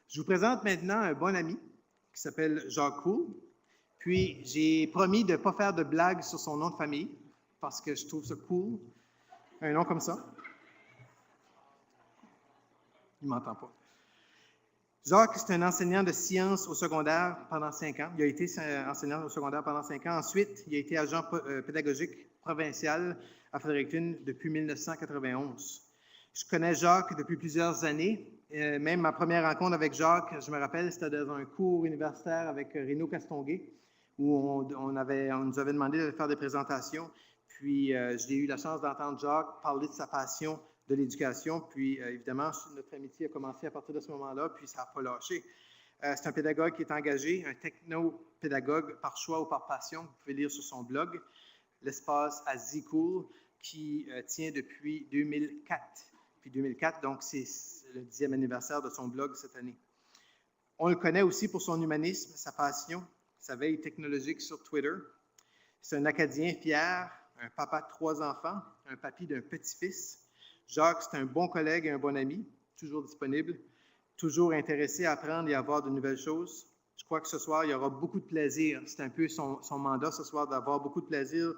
Je vous présente maintenant un bon ami qui s'appelle Jacques Cool. Puis, j'ai promis de ne pas faire de blagues sur son nom de famille parce que je trouve ça cool. Un nom comme ça. Il ne m'entend pas. Jacques, c'est un enseignant de sciences au secondaire pendant 5 ans. Il a été enseignant au secondaire pendant 5 ans. Ensuite, il a été agent pédagogique provincial à Fredericton depuis 1991. Je connais Jacques depuis plusieurs années. Même ma première rencontre avec Jacques, je me rappelle, c'était dans un cours universitaire avec Rino Castonguay, où on nous avait demandé de faire des présentations. Puis, j'ai eu la chance d'entendre Jacques parler de sa passion de l'éducation. Puis, évidemment, notre amitié a commencé à partir de ce moment-là, puis ça n'a pas lâché. C'est un pédagogue qui est engagé, un techno-pédagogue par choix ou par passion. Vous pouvez lire sur son blog, l'espace à Z-Cool, qui tient depuis 2004. Puis 2004, donc c'est le 10e anniversaire de son blog cette année. On le connaît aussi pour son humanisme, sa passion, sa veille technologique sur Twitter. C'est un Acadien fier, un papa de 3 enfants, un papy d'un petit-fils. Jacques, c'est un bon collègue et un bon ami, toujours disponible, toujours intéressé à apprendre et à voir de nouvelles choses. Je crois que ce soir, il y aura beaucoup de plaisir. C'est un peu son mandat ce soir d'avoir beaucoup de plaisir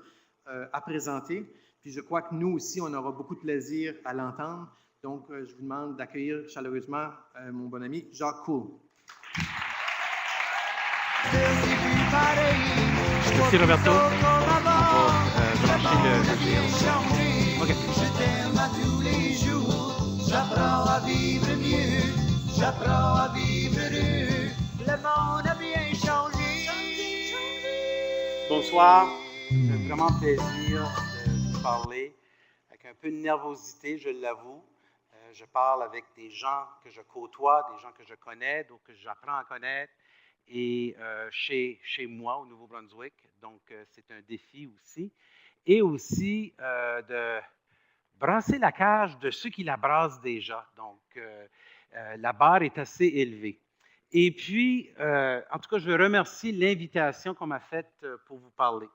à présenter. Puis je crois que nous aussi, on aura beaucoup de plaisir à l'entendre. Donc, je vous demande d'accueillir chaleureusement mon bon ami Jacques Cool. Merci Roberto. On va brancher le... OK. Je t'aime à tous les jours, j'apprends à vivre mieux, j'apprends à vivre heureux, le monde a bien changé. Bonsoir, c'est vraiment plaisir de vous parler, avec un peu de nervosité, je l'avoue. Je parle avec des gens que je côtoie, des gens que je connais, donc que j'apprends à connaître, et chez moi au Nouveau-Brunswick, donc c'est un défi aussi. Et aussi de brasser la cage de ceux qui la brassent déjà. Donc, la barre est assez élevée. Et puis, en tout cas, je remercie l'invitation qu'on m'a faite pour vous parler.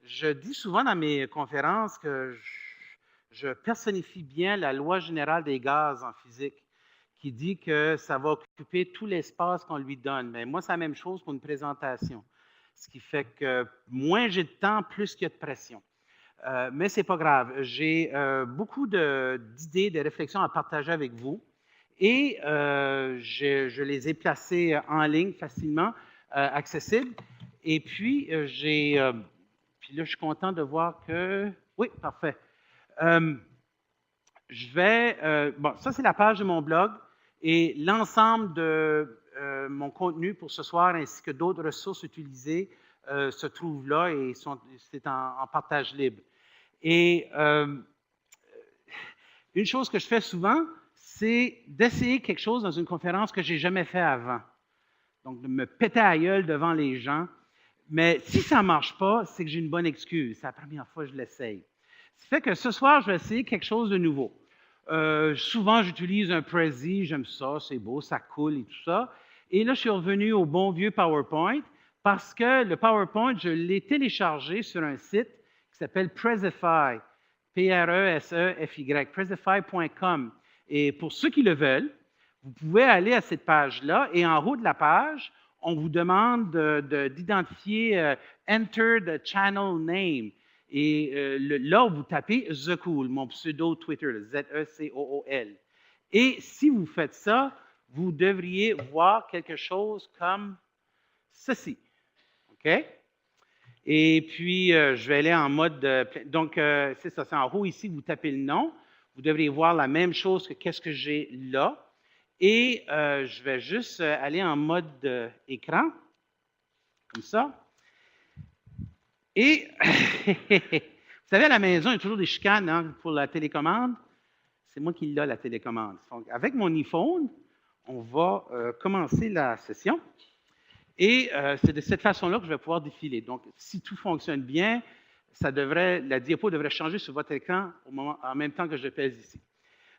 Je dis souvent dans mes conférences que je personnifie bien la loi générale des gaz en physique, qui dit que ça va occuper tout l'espace qu'on lui donne. Mais moi, c'est la même chose pour une présentation. Ce qui fait que moins j'ai de temps, plus il y a de pression. Mais ce n'est pas grave. J'ai beaucoup d'idées, de réflexions à partager avec vous. Et je les ai placées en ligne facilement, accessibles. Et puis, puis là, je suis content de voir que... Oui, parfait. Bon, ça, c'est la page de mon blog. Et l'ensemble de mon contenu pour ce soir, ainsi que d'autres ressources utilisées, se trouvent là et c'est en partage libre. Et une chose que je fais souvent, c'est d'essayer quelque chose dans une conférence que je n'ai jamais fait avant. Donc, de me péter à la gueule devant les gens. Mais si ça ne marche pas, c'est que j'ai une bonne excuse. C'est la première fois que je l'essaye. Ça fait que ce soir, je vais essayer quelque chose de nouveau. Souvent, j'utilise un Prezi, j'aime ça, c'est beau, ça coule et tout ça. Et là, je suis revenu au bon vieux PowerPoint parce que le PowerPoint, je l'ai téléchargé sur un site qui s'appelle Prezify, P-R-E-S-E-F-Y, prezify.com. Et pour ceux qui le veulent, vous pouvez aller à cette page-là et en haut de la page, on vous demande d'identifier Enter the Channel Name. Et là, vous tapez The Cool, mon pseudo Twitter, Z-E-C-O-O-L. Et si vous faites ça, vous devriez voir quelque chose comme ceci. OK? Et puis, je vais aller en mode... donc, c'est ça, c'est en haut ici, vous tapez le nom. Vous devriez voir la même chose que qu'est-ce que j'ai là. Et je vais juste aller en mode écran, comme ça. Et, vous savez, à la maison, il y a toujours des chicanes hein, pour la télécommande. C'est moi qui l'ai, la télécommande. Donc, avec mon iPhone, on va commencer la session. Et c'est de cette façon-là que je vais pouvoir défiler. Donc, si tout fonctionne bien, la diapo devrait changer sur votre écran en même temps que je pèse ici.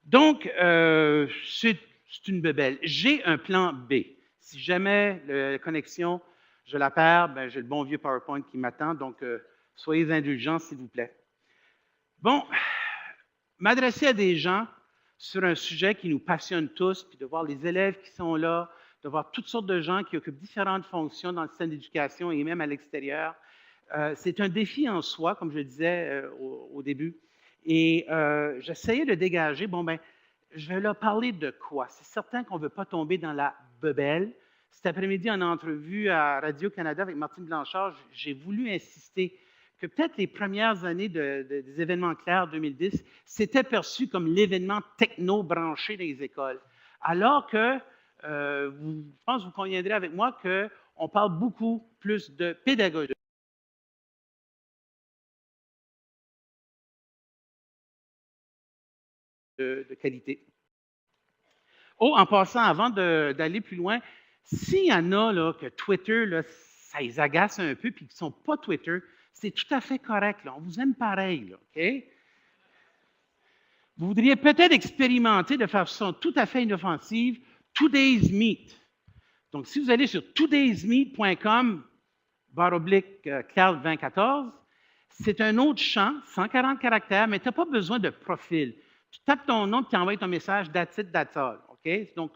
Donc, c'est une bébelle. J'ai un plan B. Si jamais la connexion, je la perds, ben, j'ai le bon vieux PowerPoint qui m'attend. Donc, soyez indulgents, s'il vous plaît. Bon, m'adresser à des gens sur un sujet qui nous passionne tous, puis de voir les élèves qui sont là, de voir toutes sortes de gens qui occupent différentes fonctions dans le système d'éducation et même à l'extérieur. C'est un défi en soi, comme je le disais au début. Et j'essayais de dégager, je vais leur parler de quoi? C'est certain qu'on ne veut pas tomber dans la bebelle. Cet après-midi, en entrevue à Radio-Canada avec Martine Blanchard, j'ai voulu insister que peut-être les premières années des événements clairs 2010, c'était perçu comme l'événement techno-branché des écoles. Alors que, je pense que vous conviendrez avec moi qu'on parle beaucoup plus de pédagogie. De qualité. Oh, en passant, avant d'aller plus loin, s'il y en a là, que Twitter, là, ça les agace un peu, puis qui ne sont pas Twitter, c'est tout à fait correct. Là. On vous aime pareil, là, OK? Vous voudriez peut-être expérimenter de façon tout à fait inoffensive Today's Meet. Donc, si vous allez sur todaysmeet.com, /Cloud 2014, c'est un autre champ, 140 caractères, mais tu n'as pas besoin de profil. Tu tapes ton nom et tu envoies ton message, that's it, that's all. OK? Donc,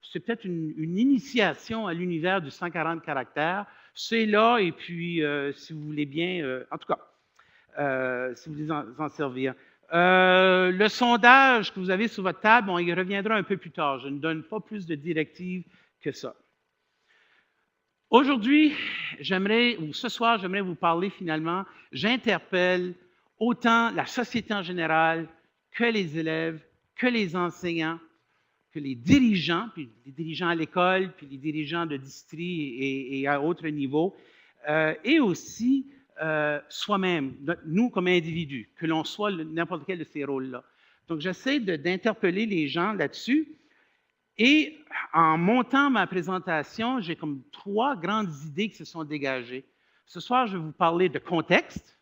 c'est peut-être une initiation à l'univers du 140 caractères. C'est là, et puis, si vous voulez bien, en tout cas, si vous voulez en servir. Le sondage que vous avez sur votre table, on y reviendra un peu plus tard. Je ne donne pas plus de directives que ça. Aujourd'hui, ce soir, j'aimerais vous parler finalement, j'interpelle autant la société en général que les élèves, que les enseignants, que les dirigeants, puis les dirigeants à l'école, puis les dirigeants de district et à autres niveaux, et aussi soi-même, nous comme individus, que l'on soit n'importe quel de ces rôles-là. Donc, j'essaie d'interpeller les gens là-dessus. Et en montant ma présentation, j'ai comme 3 grandes idées qui se sont dégagées. Ce soir, je vais vous parler de contexte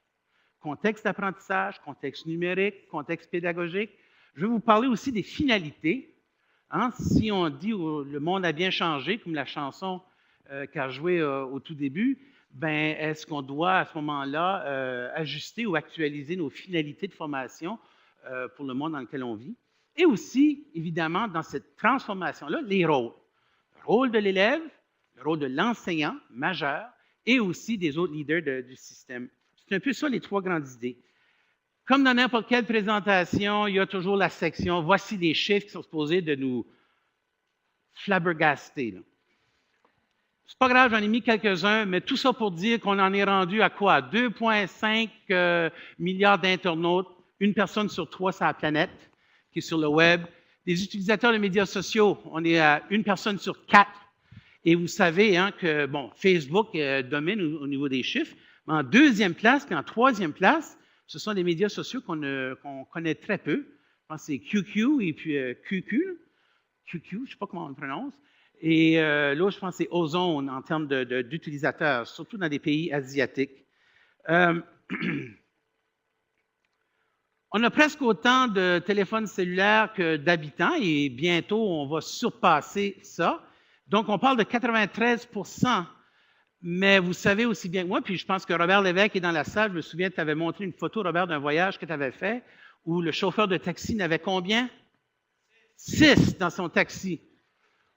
d'apprentissage, contexte numérique, contexte pédagogique. Je vais vous parler aussi des finalités. Hein? Si on dit le monde a bien changé, comme la chanson qu'a jouée au tout début, ben, est-ce qu'on doit à ce moment-là ajuster ou actualiser nos finalités de formation pour le monde dans lequel on vit? Et aussi, évidemment, dans cette transformation-là, les rôles. Le rôle de l'élève, le rôle de l'enseignant majeur et aussi des autres leaders du système. C'est un peu ça les 3 grandes idées. Comme dans n'importe quelle présentation, il y a toujours la section « Voici les chiffres qui sont supposés de nous flabbergaster ». C'est pas grave, j'en ai mis quelques-uns, mais tout ça pour dire qu'on en est rendu à quoi? 2,5 milliards d'internautes, 1 personne sur 3 sur la planète qui est sur le web. Les utilisateurs de médias sociaux, on est à 1 personne sur 4. Et vous savez hein, que Facebook domine au niveau des chiffres, mais en 2e place puis en 3e place, ce sont des médias sociaux qu'on connaît très peu. Je pense que c'est QQ et puis QQ, je ne sais pas comment on le prononce. Et l'autre, je pense que c'est Ozone en termes d'utilisateurs, surtout dans des pays asiatiques. On a presque autant de téléphones cellulaires que d'habitants et bientôt, on va surpasser ça. Donc, on parle de 93 %. Mais vous savez aussi bien que moi, puis je pense que Robert Lévesque est dans la salle, je me souviens, tu avais montré une photo, Robert, d'un voyage que tu avais fait où le chauffeur de taxi n'avait combien? 6 dans son taxi.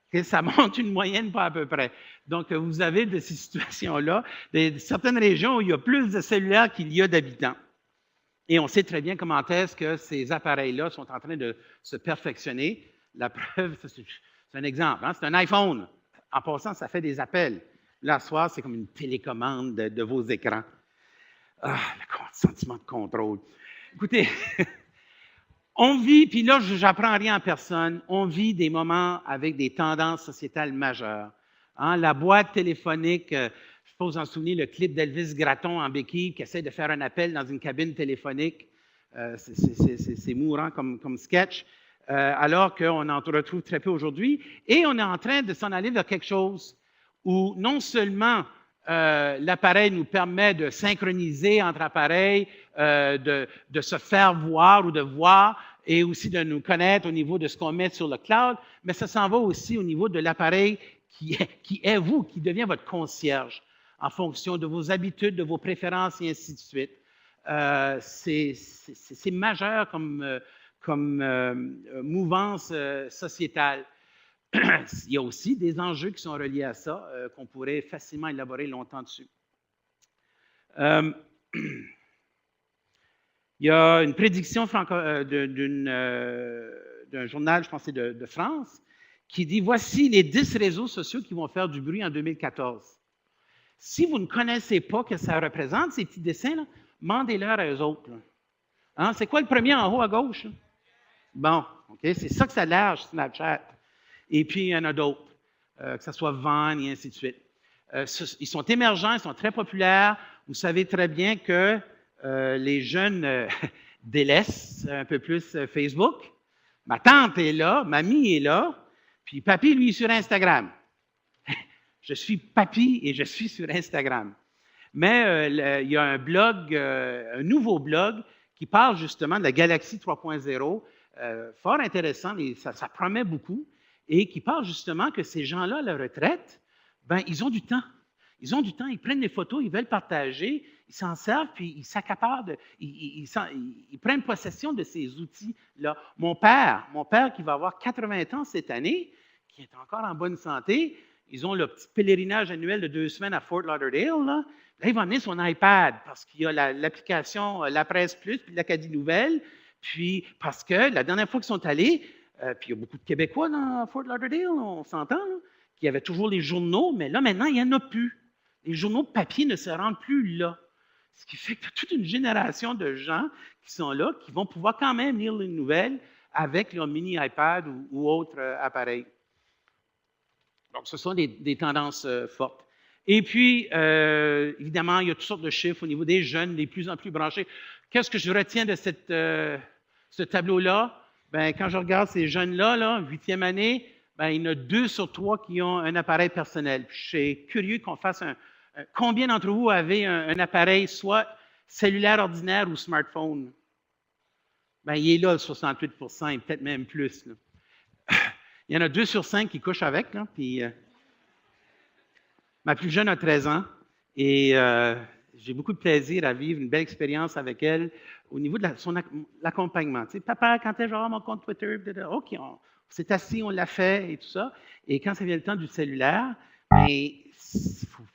Okay, ça montre une moyenne pas à peu près. Donc, vous avez de ces situations-là, certaines régions où il y a plus de cellulaires qu'il y a d'habitants. Et on sait très bien comment est-ce que ces appareils-là sont en train de se perfectionner. La preuve, c'est un exemple, hein, c'est un iPhone. En passant, ça fait des appels. Là, ce soir, c'est comme une télécommande de vos écrans. Ah, le sentiment de contrôle. Écoutez, on vit, puis là, j'apprends rien à personne, on vit des moments avec des tendances sociétales majeures. Hein, la boîte téléphonique, je suppose vous en souvenez, le clip d'Elvis Gratton en béquille qui essaie de faire un appel dans une cabine téléphonique. C'est mourant comme sketch, alors qu'on en retrouve très peu aujourd'hui. Et on est en train de s'en aller vers quelque chose où non seulement l'appareil nous permet de synchroniser entre appareils, de se faire voir ou de voir, et aussi de nous connaître au niveau de ce qu'on met sur le cloud, mais ça s'en va aussi au niveau de l'appareil qui est vous, qui devient votre concierge, en fonction de vos habitudes, de vos préférences et ainsi de suite. C'est majeur comme mouvance sociétale. il y a aussi des enjeux qui sont reliés à ça, qu'on pourrait facilement élaborer longtemps dessus. Il y a une prédiction d'un journal, je pense que c'est de France, qui dit « Voici les 10 réseaux sociaux qui vont faire du bruit en 2014. » Si vous ne connaissez pas ce que ça représente, ces petits dessins, demandez-leur à eux autres. Hein? C'est quoi le premier en haut à gauche? Là? Bon, OK, c'est ça que ça lâche, Snapchat. Et puis, il y en a d'autres, que ce soit Vine et ainsi de suite. Ils sont émergents, ils sont très populaires. Vous savez très bien que les jeunes délaissent un peu plus Facebook. Ma tante est là, mamie est là, puis papy, lui, est sur Instagram. Je suis papy et je suis sur Instagram. Mais il y a un blog, un nouveau blog qui parle justement de la Galaxie 3.0, fort intéressant, et ça promet beaucoup, et qui parle justement que ces gens-là, à la retraite, ben, ils ont du temps. Ils ont du temps, ils prennent des photos, ils veulent partager, ils s'en servent, puis ils s'accaparent, ils prennent possession de ces outils-là. Mon père qui va avoir 80 ans cette année, qui est encore en bonne santé, ils ont le petit pèlerinage annuel de 2 semaines à Fort Lauderdale. Là, il va amener son iPad parce qu'il y a l'application La Presse Plus puis l'Acadie Nouvelle. Puis parce que la dernière fois qu'ils sont allés, puis il y a beaucoup de Québécois dans Fort Lauderdale, on s'entend, qu'il y avait toujours les journaux, mais là, maintenant, il n'y en a plus. Les journaux de papier ne se rendent plus là. Ce qui fait que toute une génération de gens qui sont là, qui vont pouvoir quand même lire les nouvelles avec leur mini iPad ou autre appareil. Donc, ce sont des tendances fortes. Et puis, évidemment, il y a toutes sortes de chiffres au niveau des jeunes, les plus en plus branchés. Qu'est-ce que je retiens de ce tableau-là? Bien, quand je regarde ces jeunes-là, 8e année, bien, il y en a 2 sur 3 qui ont un appareil personnel. Puis, je suis curieux qu'on fasse combien d'entre vous avez un appareil, soit cellulaire ordinaire ou smartphone? Bien, il est là, le 68%, et peut-être même plus. Là. Il y en a 2 sur 5 qui couchent avec. Là, puis, ma plus jeune a 13 ans et j'ai beaucoup de plaisir à vivre une belle expérience avec elle au niveau de son accompagnement. Tu sais, papa, quand est-ce que je vais avoir mon compte Twitter? OK, on s'est assis, on l'a fait et tout ça. Et quand ça vient le temps du cellulaire, il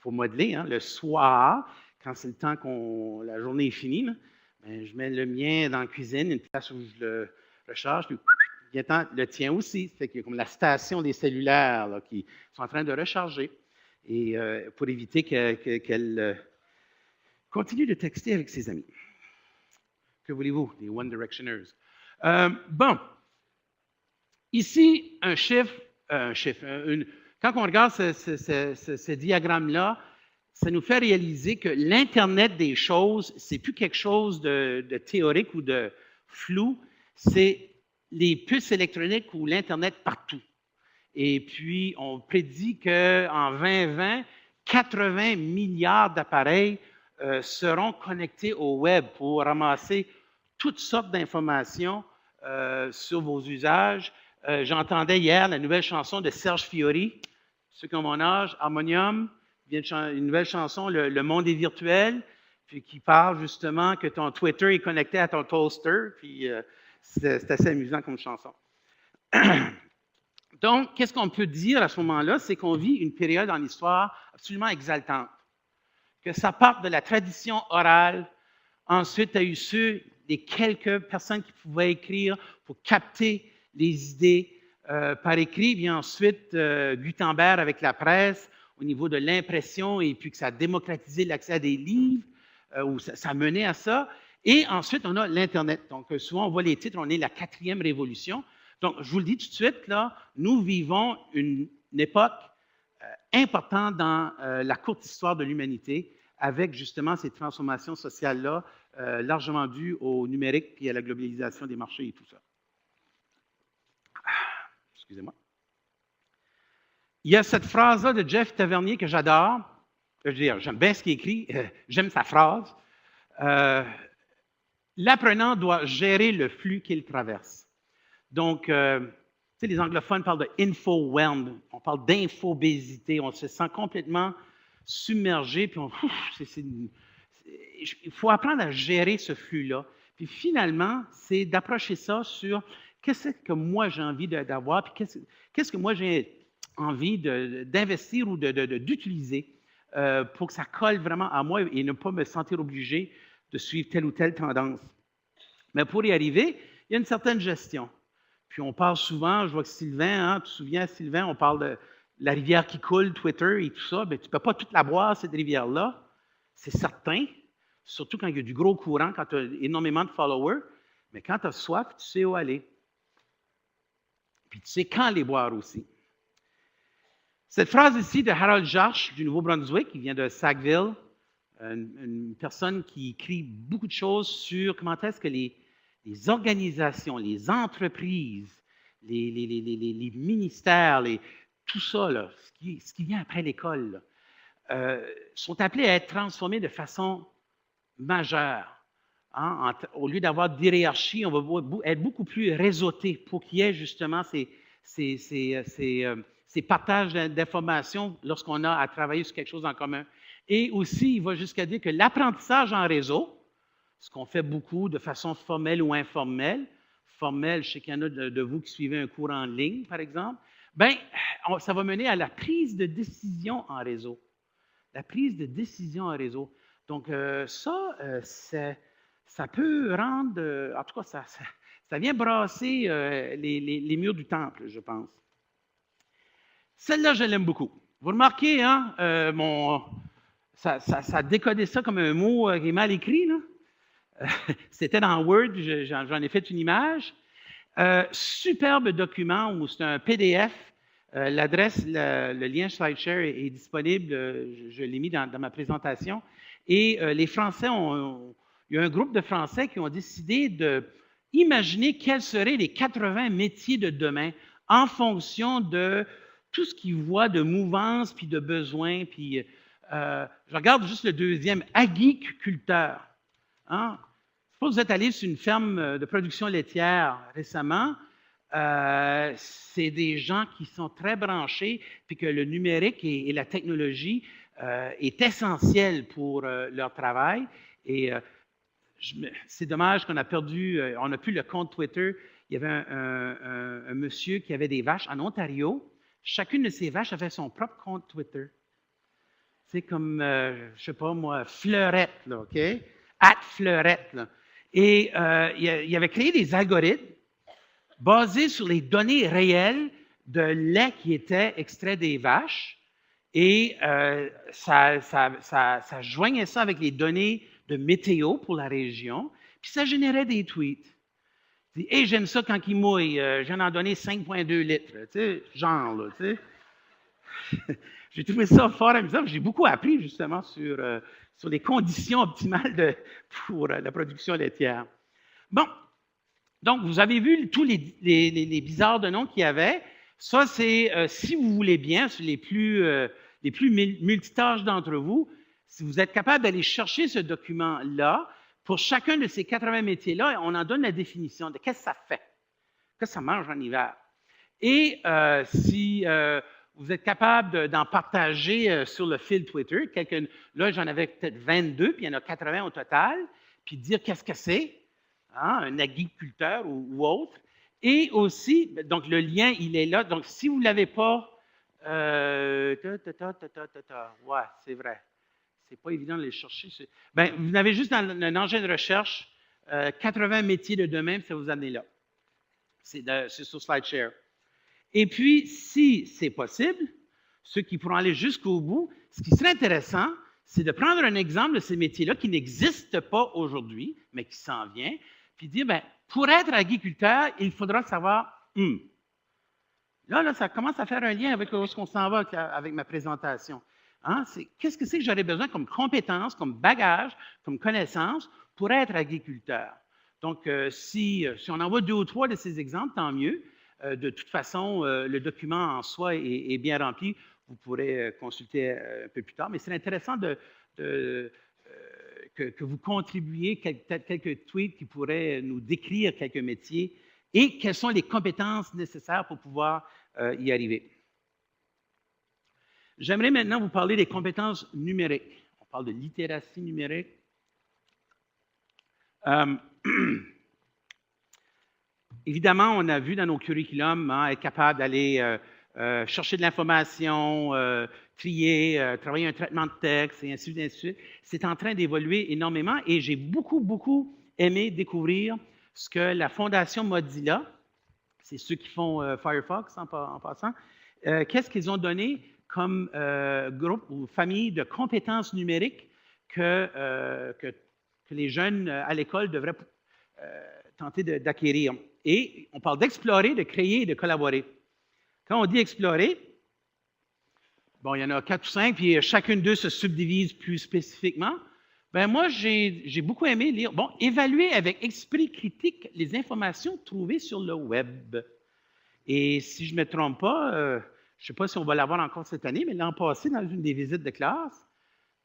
faut modeler. Hein, le soir, quand c'est le temps la journée est finie, là, bien, je mets le mien dans la cuisine, une place où je le recharge. Puis, le tien aussi. C'est qu'il y a comme la station des cellulaires là, qui sont en train de recharger. Et pour éviter qu'elle continue de texter avec ses amis. Que voulez-vous, les One Directioners? Bon, ici, un chiffre. Quand on regarde ce diagramme-là, ça nous fait réaliser que l'Internet des choses, c'est plus quelque chose de théorique ou de flou, c'est les puces électroniques ou l'Internet partout. Et puis, on prédit qu'en 2020, 80 milliards d'appareils seront connectés au Web pour ramasser toutes sortes d'informations sur vos usages. J'entendais hier la nouvelle chanson de Serge Fiori, ceux qui ont mon âge, Harmonium, une nouvelle chanson, Le monde est virtuel, puis qui parle justement que ton Twitter est connecté à ton toaster, puis c'est assez amusant comme chanson. Donc, qu'est-ce qu'on peut dire à ce moment-là? C'est qu'on vit une période en histoire absolument exaltante. Que ça parte de la tradition orale, ensuite, il y a eu des quelques personnes qui pouvaient écrire pour capter les idées par écrit, puis ensuite, Gutenberg avec la presse, au niveau de l'impression, et puis que ça a démocratisé l'accès à des livres, ou ça menait à ça. Et ensuite, on a l'Internet. Donc, souvent, on voit les titres, on est la 4e révolution. Donc, je vous le dis tout de suite, là, nous vivons une époque importante dans la courte histoire de l'humanité, avec justement ces transformations sociales-là, largement dues au numérique et à la globalisation des marchés et tout ça. Excusez-moi. Il y a cette phrase-là de Jeff Tavernier que j'adore. Je veux dire, j'aime bien ce qu'il écrit, j'aime sa phrase. L'apprenant doit gérer le flux qu'il traverse. Donc, tu sais, les anglophones parlent de info-whelmed, on parle d'infobésité, on se sent complètement submergé, puis il faut apprendre à gérer ce flux-là. Puis finalement, c'est d'approcher ça sur qu'est-ce que moi j'ai envie d'avoir, puis qu'est-ce que moi j'ai envie d'investir ou d'utiliser pour que ça colle vraiment à moi et ne pas me sentir obligé de suivre telle ou telle tendance. Mais pour y arriver, il y a une certaine gestion. Puis on parle souvent, je vois que Sylvain, tu te souviens, Sylvain, on parle de la rivière qui coule, Twitter et tout ça. Bien, tu ne peux pas toute la boire, cette rivière-là, c'est certain, surtout quand il y a du gros courant, quand tu as énormément de followers. Mais quand tu as soif, tu sais où aller. Puis tu sais quand les boire aussi. Cette phrase ici de Harold Jarche du Nouveau-Brunswick, qui vient de Sackville, une personne qui écrit beaucoup de choses sur comment est-ce que les organisations, les entreprises, les ministères, tout ça, là, ce qui vient après l'école, sont appelés à être transformés de façon majeure. Hein? Au lieu d'avoir des hiérarchies, on va être beaucoup plus réseautés pour qu'il y ait justement ces partages d'informations lorsqu'on a à travailler sur quelque chose en commun. Et aussi, il va jusqu'à dire que l'apprentissage en réseau, ce qu'on fait beaucoup de façon formelle ou informelle, formelle, je sais qu'il y en a de vous qui suivez un cours en ligne, par exemple, bien, ça va mener à la prise de décision en réseau. La prise de décision en réseau. Donc, ça peut rendre, en tout cas, ça vient brasser les murs du temple, je pense. Celle-là, je l'aime beaucoup. Vous remarquez, hein, ça a décodé ça comme un mot qui est mal écrit, là. C'était dans Word, j'en ai fait une image. Superbe document où c'est un PDF. L'adresse, le lien SlideShare est disponible. Je l'ai mis dans ma présentation. Et les Français il y a un groupe de Français qui ont décidé d'imaginer quels seraient les 80 métiers de demain en fonction de tout ce qu'ils voient de mouvance puis de besoins. Puis, je regarde juste le deuxième, agriculteur. Hein? Je sais pas, vous êtes allé sur une ferme de production laitière récemment. C'est des gens qui sont très branchés, puis que le numérique et la technologie est essentiel pour leur travail. Et c'est dommage qu'on a perdu, on n'a plus le compte Twitter. Il y avait un monsieur qui avait des vaches en Ontario. Chacune de ces vaches avait son propre compte Twitter. C'est comme, je ne sais pas moi, Fleurette, là, OK? @Fleurette, là. Et il avait créé des algorithmes basés sur les données réelles de lait qui était extrait des vaches. Et ça joignait ça avec les données de météo pour la région. Puis ça générait des tweets. « Hey, j'aime ça quand il mouille, j'en ai donné 5,2 litres. » Tu sais, genre, là, tu sais. J'ai trouvé ça fort amusant. J'ai beaucoup appris, justement, sur les conditions optimales pour la production laitière. Bon. Donc, vous avez vu tous les bizarres de noms qu'il y avait. Ça, c'est, si vous voulez bien, sur les plus multitâches d'entre vous, si vous êtes capable d'aller chercher ce document-là, pour chacun de ces 80 métiers-là, on en donne la définition de qu'est-ce que ça fait, qu'est-ce que ça mange en hiver. Et si vous êtes capable d'en partager sur le fil Twitter, là, j'en avais peut-être 22, puis il y en a 80 au total, puis dire qu'est-ce que c'est, hein, un agriculteur ou autre. Et aussi, donc le lien, il est là. Donc, si vous ne l'avez pas, ouais, c'est vrai. C'est pas évident de les chercher. Bien, vous avez juste dans un engin de recherche 80 métiers de demain, puis ça vous amène là. C'est sur SlideShare. Et puis, si c'est possible, ceux qui pourront aller jusqu'au bout, ce qui serait intéressant, c'est de prendre un exemple de ces métiers-là qui n'existent pas aujourd'hui, mais qui s'en vient, puis dire, bien, pour être agriculteur, il faudra savoir, Là, ça commence à faire un lien avec ce qu'on s'en va avec ma présentation. Hein? Qu'est-ce que c'est que j'aurais besoin comme compétence, comme bagage, comme connaissance pour être agriculteur? Donc, si on envoie 2 ou 3 de ces exemples, tant mieux. De toute façon, le document en soi est bien rempli. Vous pourrez consulter un peu plus tard. Mais c'est intéressant que vous contribuiez quelques tweets qui pourraient nous décrire quelques métiers et quelles sont les compétences nécessaires pour pouvoir y arriver. J'aimerais maintenant vous parler des compétences numériques. On parle de littératie numérique. Évidemment, on a vu dans nos curriculums être capable d'aller chercher de l'information, trier, travailler un traitement de texte, et ainsi de suite. C'est en train d'évoluer énormément et j'ai beaucoup, beaucoup aimé découvrir ce que la Fondation Mozilla, c'est ceux qui font Firefox en passant, qu'est-ce qu'ils ont donné comme groupe ou famille de compétences numériques que les jeunes à l'école devraient tenter d'acquérir. Et on parle d'explorer, de créer et de collaborer. Quand on dit explorer, bon, il y en a 4 ou 5, puis chacune d'eux se subdivise plus spécifiquement. Ben moi, j'ai beaucoup aimé lire. Bon, évaluer avec esprit critique les informations trouvées sur le web. Et si je ne me trompe pas, je ne sais pas si on va l'avoir encore cette année, mais l'an passé, dans une des visites de classe,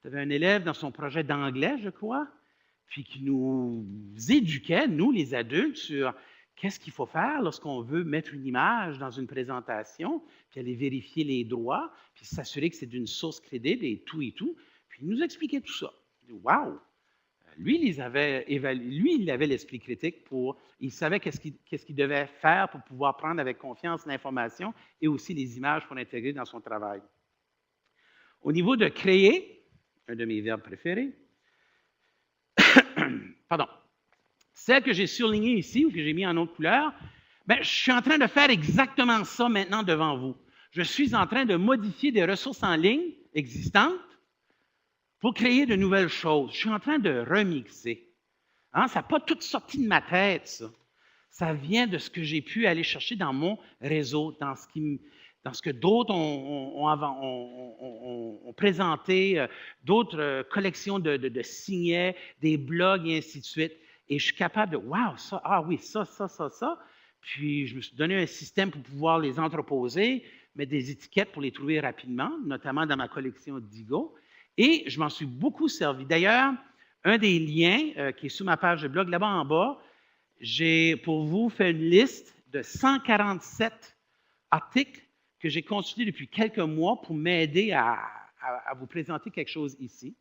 tu avais un élève dans son projet d'anglais, je crois, puis qui nous éduquait, nous, les adultes, sur qu'est-ce qu'il faut faire lorsqu'on veut mettre une image dans une présentation, puis aller vérifier les droits, puis s'assurer que c'est d'une source crédible et tout et tout. Puis il nous expliquait tout ça. Wow! Lui, il avait l'esprit critique il savait qu'est-ce qu'il devait faire pour pouvoir prendre avec confiance l'information et aussi les images pour l'intégrer dans son travail. Au niveau de créer, un de mes verbes préférés, pardon, celle que j'ai surlignée ici ou que j'ai mis en autre couleur, bien, je suis en train de faire exactement ça maintenant devant vous. Je suis en train de modifier des ressources en ligne existantes pour créer de nouvelles choses. Je suis en train de remixer. Hein? Ça n'a pas tout sorti de ma tête, ça. Ça vient de ce que j'ai pu aller chercher dans mon réseau, dans ce que d'autres ont présenté, d'autres collections de signets, des blogs et ainsi de suite. Et je suis capable de, wow, ça, ah oui, ça. Puis je me suis donné un système pour pouvoir les entreposer, mettre des étiquettes pour les trouver rapidement, notamment dans ma collection Digo. Et je m'en suis beaucoup servi. D'ailleurs, un des liens qui est sur ma page de blog, là-bas en bas, j'ai pour vous fait une liste de 147 articles que j'ai consultés depuis quelques mois pour m'aider à vous présenter quelque chose ici.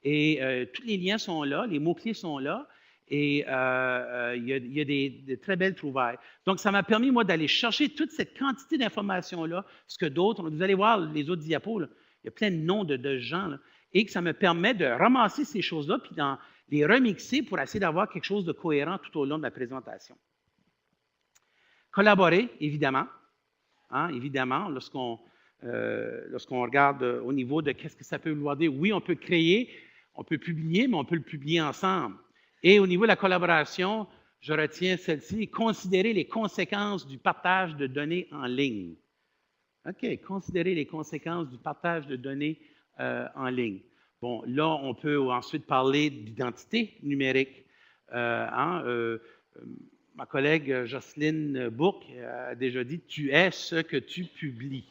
Et tous les liens sont là, les mots-clés sont là, et il y a des très belles trouvailles. Donc, ça m'a permis, moi, d'aller chercher toute cette quantité d'informations-là, ce que d'autres, vous allez voir les autres diapos, là, il y a plein de noms de gens, là, et que ça me permet de ramasser ces choses-là, puis d'en les remixer pour essayer d'avoir quelque chose de cohérent tout au long de la présentation. Collaborer, évidemment. Hein, évidemment, lorsqu'on regarde au niveau de qu'est-ce que ça peut vouloir dire, oui, on peut créer, on peut publier, mais on peut le publier ensemble. Et au niveau de la collaboration, je retiens celle-ci, considérer les conséquences du partage de données en ligne. OK, considérer les conséquences du partage de données en ligne. Bon, là, on peut ensuite parler d'identité numérique. Ma collègue Jocelyne Bourque a déjà dit « tu es ce que tu publies ».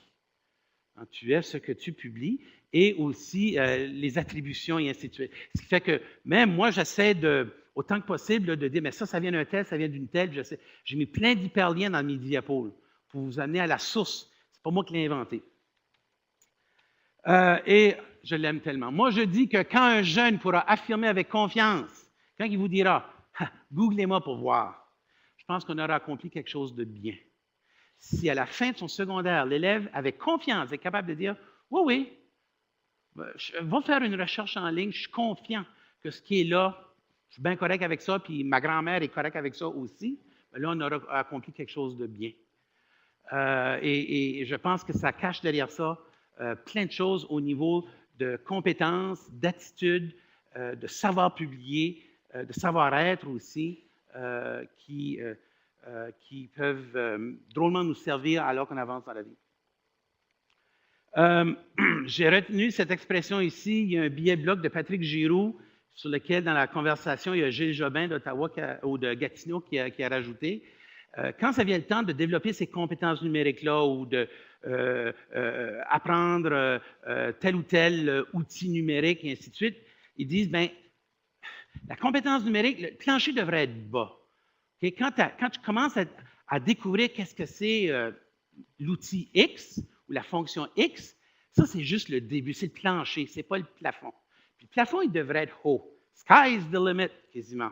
Hein, tu es ce que tu publies, et aussi les attributions et ainsi de suite. Ce qui fait que même moi, j'essaie autant que possible de dire « mais ça vient d'un tel, ça vient d'une telle ». J'ai mis plein d'hyperliens dans mes diapos pour vous amener à la source. Ce n'est pas moi qui l'ai inventé. Et je l'aime tellement. Moi, je dis que quand un jeune pourra affirmer avec confiance, quand il vous dira « googlez-moi pour voir », je pense qu'on aura accompli quelque chose de bien. Si à la fin de son secondaire, l'élève, avec confiance, est capable de dire « oui, je vais faire une recherche en ligne, je suis confiant que ce qui est là, je suis bien correct avec ça, puis ma grand-mère est correcte avec ça aussi », là, on aura accompli quelque chose de bien. Et je pense que ça cache derrière ça plein de choses au niveau de compétences, d'attitudes, de savoir publier, de savoir-être aussi, qui peuvent drôlement nous servir alors qu'on avance dans la vie. J'ai retenu cette expression ici. Il y a un billet blog de Patrick Giroux sur lequel, dans la conversation, il y a Gilles Jobin d'Ottawa ou de Gatineau qui a rajouté. Quand ça vient le temps de développer ces compétences numériques-là ou d'apprendre tel ou tel outil numérique et ainsi de suite, ils disent, bien, la compétence numérique, le plancher devrait être bas. Okay? Quand tu commences à découvrir qu'est-ce que c'est l'outil X ou la fonction X, ça, c'est juste le début, c'est le plancher, ce n'est pas le plafond. Puis le plafond, il devrait être haut. Sky's the limit, quasiment.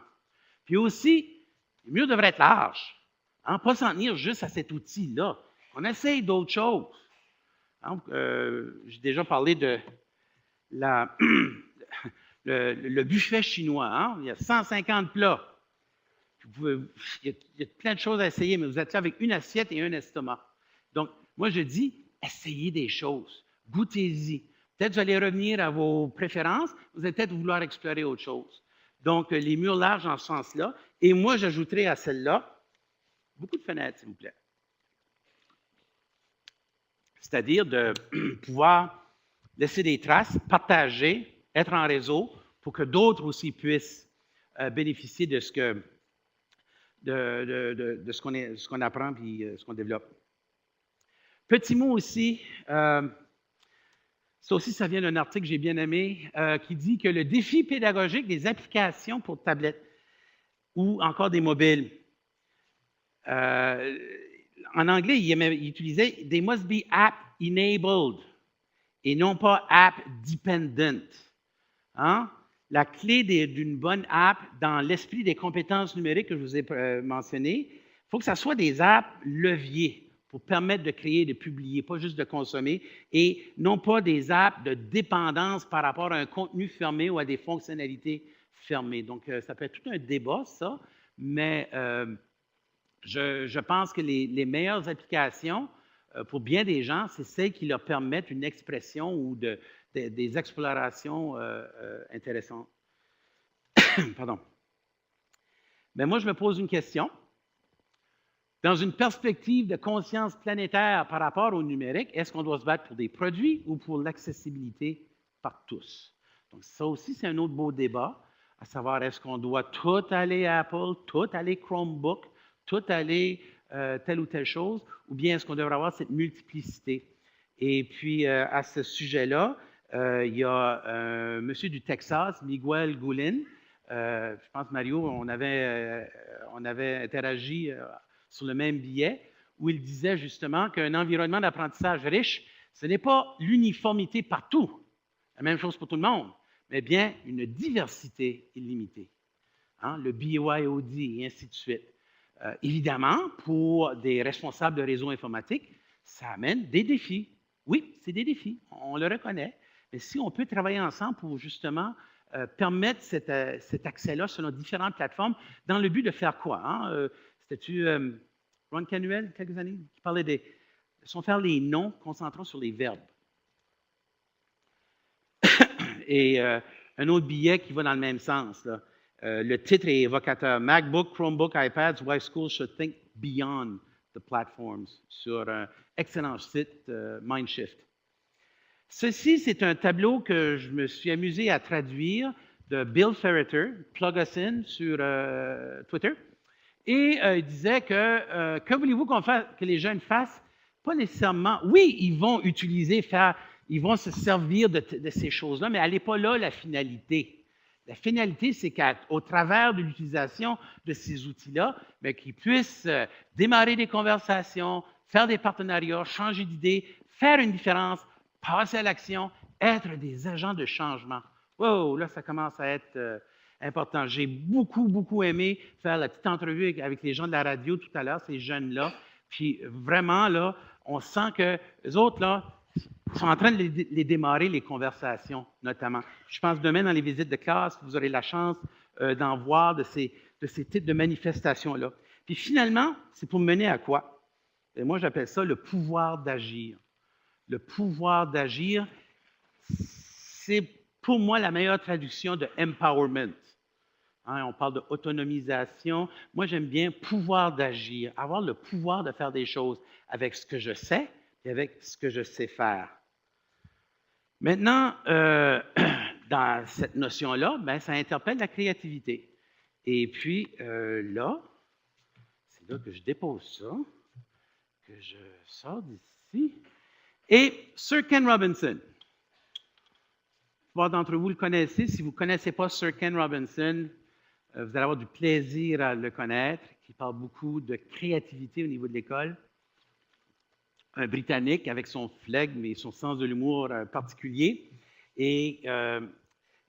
Puis aussi, le mur devrait être large. Hein, pas s'en tenir juste à cet outil-là. On essaye d'autres choses. Hein, j'ai déjà parlé de le buffet chinois. Hein? Il y a 150 plats. Il y a plein de choses à essayer, mais vous êtes là avec une assiette et un estomac. Donc, moi, je dis, essayez des choses. Goûtez-y. Peut-être vous allez revenir à vos préférences. Vous allez peut-être vouloir explorer autre chose. Donc, les murs larges en ce sens-là. Et moi, j'ajouterai à celle-là beaucoup de fenêtres, s'il vous plaît. C'est-à-dire de pouvoir laisser des traces, partager, être en réseau pour que d'autres aussi puissent bénéficier de ce qu'on apprend et ce qu'on développe. Petit mot aussi, ça aussi, ça vient d'un article que j'ai bien aimé, qui dit que le défi pédagogique des applications pour tablettes ou encore des mobiles. En anglais, il utilisait « they must be app-enabled » et non pas app-dependent. Hein? La clé d'une bonne app dans l'esprit des compétences numériques que je vous ai mentionnées, il faut que ça soit des apps leviers pour permettre de créer, de publier, pas juste de consommer, et non pas des apps de dépendance par rapport à un contenu fermé ou à des fonctionnalités fermées. Donc, ça peut être tout un débat, ça, mais je pense que les meilleures applications, pour bien des gens, c'est celles qui leur permettent une expression ou des explorations intéressantes. Pardon. Mais moi, je me pose une question. Dans une perspective de conscience planétaire par rapport au numérique, est-ce qu'on doit se battre pour des produits ou pour l'accessibilité par tous? Donc, ça aussi, c'est un autre beau débat, à savoir, est-ce qu'on doit tout aller Apple, tout aller Chromebook, tout aller telle ou telle chose, ou bien est-ce qu'on devrait avoir cette multiplicité? Et puis, à ce sujet-là, il y a un monsieur du Texas, Miguel Goulin. Je pense, Mario, on avait interagi sur le même billet, où il disait justement qu'un environnement d'apprentissage riche, ce n'est pas l'uniformité partout, la même chose pour tout le monde, mais bien une diversité illimitée. Hein? Le BYOD et ainsi de suite. Évidemment, pour des responsables de réseaux informatiques, ça amène des défis. Oui, c'est des défis, on le reconnaît. Mais si on peut travailler ensemble pour justement permettre cet accès-là sur nos différentes plateformes, dans le but de faire quoi? Hein? C'était-tu Ron Canuel, quelques années, qui parlait de faire les noms, concentrant sur les verbes. Et un autre billet qui va dans le même sens, là. Le titre est évocateur. MacBook, Chromebook, iPads, Why Schools Should Think Beyond the Platforms, sur un excellent site, Mindshift. Ceci, c'est un tableau que je me suis amusé à traduire de Bill Ferreter, Plug Us In, sur Twitter. Et il disait que voulez-vous que les jeunes fassent? Pas nécessairement. Oui, ils vont ils vont se servir de ces choses-là, mais elle n'est pas là la finalité. La finalité, c'est qu'au travers de l'utilisation de ces outils-là, qu'ils puissent démarrer des conversations, faire des partenariats, changer d'idées, faire une différence, passer à l'action, être des agents de changement. Wow, là, ça commence à être important. J'ai beaucoup, beaucoup aimé faire la petite entrevue avec les gens de la radio tout à l'heure, ces jeunes-là. Puis vraiment, là, on sent que les autres, là, sont en train de les démarrer, les conversations, notamment. Je pense demain, dans les visites de classe, vous aurez la chance d'en voir de ces types de manifestations-là. Puis finalement, c'est pour mener à quoi? Et moi, j'appelle ça le pouvoir d'agir. Le pouvoir d'agir, c'est pour moi la meilleure traduction de empowerment. Hein, on parle d'autonomisation. Moi, j'aime bien pouvoir d'agir, avoir le pouvoir de faire des choses avec ce que je sais et avec ce que je sais faire. Maintenant, dans cette notion-là, ça interpelle la créativité. Et puis là, c'est là que je dépose ça, que je sors d'ici. Et Sir Ken Robinson. Trois d'entre vous le connaissez. Si vous ne connaissez pas Sir Ken Robinson, vous allez avoir du plaisir à le connaître, qui parle beaucoup de créativité au niveau de l'école. Un Britannique avec son flegme et son sens de l'humour particulier. Et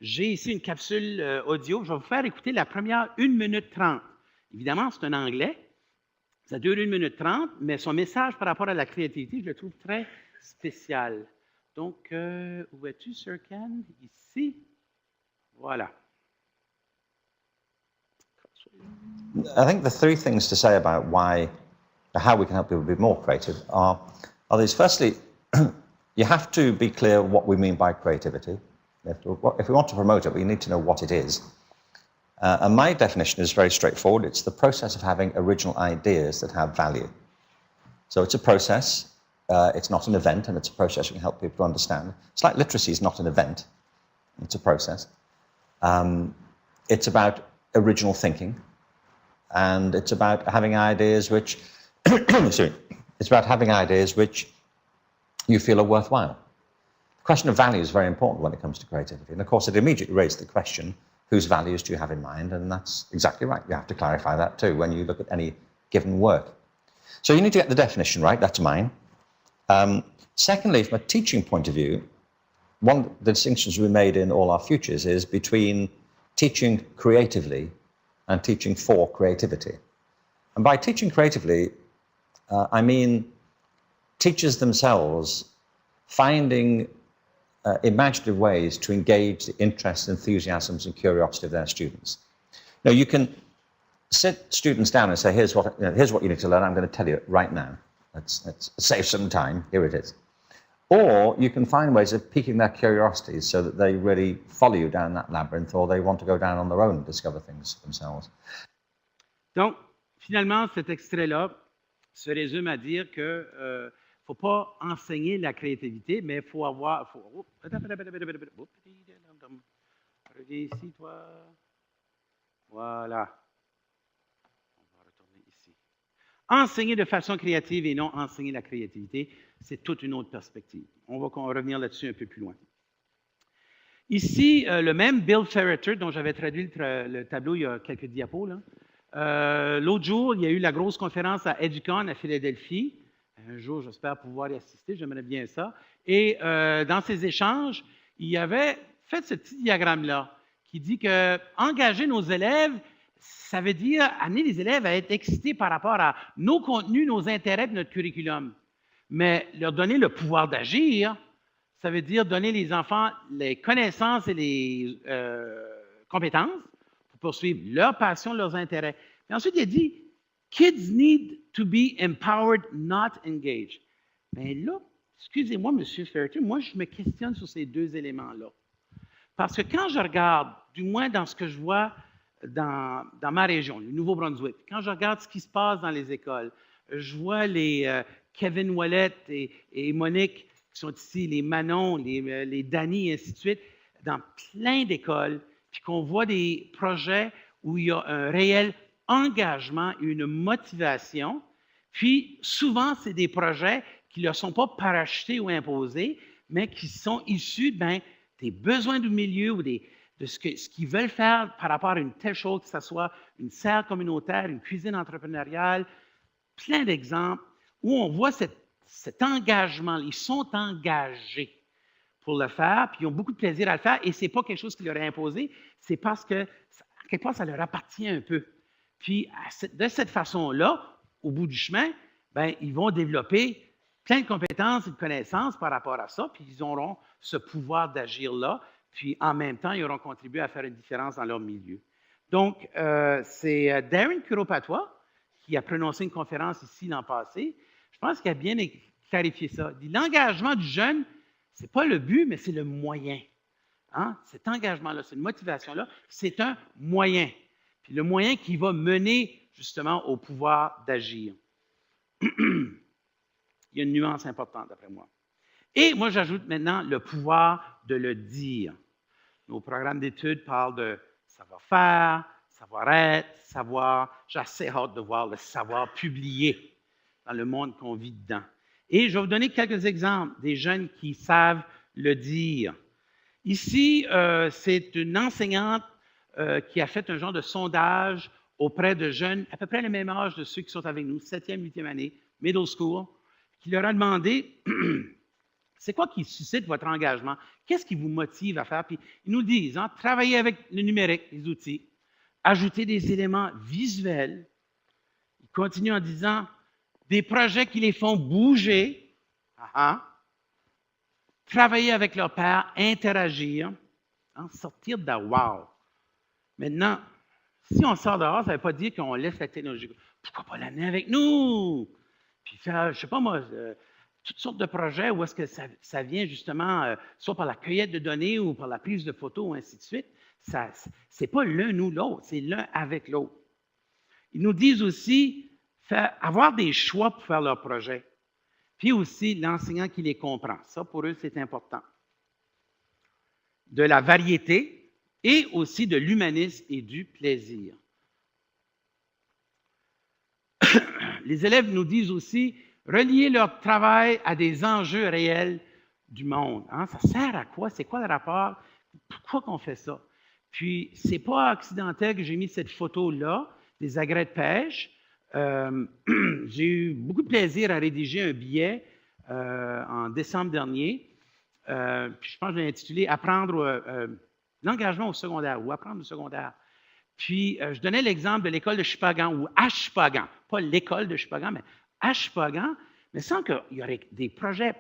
j'ai ici une capsule audio. Je vais vous faire écouter la première 1 minute 30. Évidemment, c'est un anglais. Ça dure 1 minute 30, mais son message par rapport à la créativité, je le trouve très spécial. Donc, où es-tu, Sir Ken? Ici. Voilà. I think the three things to say about how we can help people be more creative are these. Firstly, you have to be clear what we mean by creativity. If we want to promote it, we need to know what it is. And my definition is very straightforward. It's the process of having original ideas that have value. So it's a process. It's not an event, and it's a process we can help people understand. It's like literacy is not an event. It's a process. It's about original thinking, and it's about having ideas which, it's about having ideas which you feel are worthwhile. The question of value is very important when it comes to creativity, and of course it immediately raises the question, whose values do you have in mind? And that's exactly right. You have to clarify that too when you look at any given work. So you need to get the definition right, that's mine. Secondly, from a teaching point of view, one of the distinctions we made in all our futures is between teaching creatively and teaching for creativity. And by teaching creatively, I mean teachers themselves finding imaginative ways to engage the interests, enthusiasms, and curiosity of their students. Now, you can sit students down and say, here's what you need to learn. I'm going to tell you it right now. Let's save some time. Here it is. Or you can find ways of piquing their curiosities so that they really follow you down that labyrinth, or they want to go down on their own and discover things themselves. Donc, finalement, cet extrait-là se résume à dire que faut pas enseigner la créativité, mais il faut avoir... Reviens ici, toi. Voilà. On va retourner ici. Enseigner de façon créative et non enseigner la créativité, c'est toute une autre perspective. On va revenir là-dessus un peu plus loin. Ici, le même Bill Ferreter, dont j'avais traduit le tableau il y a quelques diapos, l'autre jour, il y a eu la grosse conférence à Educon à Philadelphie. Un jour, j'espère pouvoir y assister, j'aimerais bien ça. Et dans ces échanges, il avait fait ce petit diagramme-là qui dit que engager nos élèves, ça veut dire amener les élèves à être excités par rapport à nos contenus, nos intérêts de notre curriculum. Mais leur donner le pouvoir d'agir, ça veut dire donner les enfants les connaissances et les compétences pour poursuivre leur passion, leurs intérêts. Et ensuite, il a dit « Kids need to be empowered, not engaged ». Mais là, excusez-moi, M. Ferreter, moi, je me questionne sur ces deux éléments-là. Parce que quand je regarde, du moins dans ce que je vois dans ma région, le Nouveau-Brunswick, quand je regarde ce qui se passe dans les écoles, je vois les Kevin Ouellet et Monique qui sont ici, les Manon, les Dany, et ainsi de suite, dans plein d'écoles, puis qu'on voit des projets où il y a un réel engagement et une motivation. Puis, souvent, c'est des projets qui ne leur sont pas parachutés ou imposés, mais qui sont issus des besoins du milieu ou de ce qu'ils veulent faire par rapport à une telle chose, que ce soit une serre communautaire, une cuisine entrepreneuriale, plein d'exemples où on voit cet engagement. Ils sont engagés pour le faire, puis ils ont beaucoup de plaisir à le faire, et ce n'est pas quelque chose qui leur est imposé, c'est parce que, quelque part, ça leur appartient un peu. Puis, de cette façon-là, au bout du chemin, ils vont développer plein de compétences et de connaissances par rapport à ça, puis ils auront ce pouvoir d'agir-là, puis en même temps, ils auront contribué à faire une différence dans leur milieu. Donc, c'est Darren Kuropatwa qui a prononcé une conférence ici l'an passé. Je pense qu'il a bien clarifié ça. Il dit, l'engagement du jeune, ce n'est pas le but, mais c'est le moyen. Hein? Cet engagement-là, cette motivation-là, c'est un moyen. Puis le moyen qui va mener justement au pouvoir d'agir. Il y a une nuance importante, d'après moi. Et moi, j'ajoute maintenant le pouvoir de le dire. Nos programmes d'études parlent de savoir-faire, savoir-être, savoir. J'ai assez hâte de voir le savoir publié dans le monde qu'on vit dedans. Et je vais vous donner quelques exemples des jeunes qui savent le dire. Ici, c'est une enseignante qui a fait un genre de sondage auprès de jeunes, à peu près le même âge de ceux qui sont avec nous, 7e, 8e année, middle school, qui leur a demandé c'est quoi qui suscite votre engagement? Qu'est-ce qui vous motive à faire? Puis ils nous disent, travailler avec le numérique, les outils, ajouter des éléments visuels. Ils continue en disant des projets qui les font bouger, travailler avec leur père, interagir, sortir de wow. Maintenant, si on sort dehors, ça ne veut pas dire qu'on laisse la technologie. Pourquoi pas l'amener avec nous? Puis faire, je ne sais pas moi, toutes sortes de projets où est-ce que ça vient justement, soit par la cueillette de données ou par la prise de photos, ou ainsi de suite. Ce n'est pas l'un ou l'autre, c'est l'un avec l'autre. Ils nous disent aussi avoir des choix pour faire leurs projets. Puis aussi l'enseignant qui les comprend. Ça, pour eux, c'est important. De la variété et aussi de l'humanisme et du plaisir. Les élèves nous disent aussi relier leur travail à des enjeux réels du monde. Ça sert à quoi? C'est quoi le rapport? Pourquoi qu'on fait ça? Puis, ce n'est pas accidentel que j'ai mis cette photo-là, des agrès de pêche. J'ai eu beaucoup de plaisir à rédiger un billet en décembre dernier. Puis je pense que je l'ai intitulé « Apprendre l'engagement au secondaire » ou « Apprendre au secondaire ». Puis, je donnais l'exemple de l'école de Shippagan ou à Shippagan. Pas l'école de Shippagan, mais à Shippagan. Mais il semble qu'il y aurait des projets,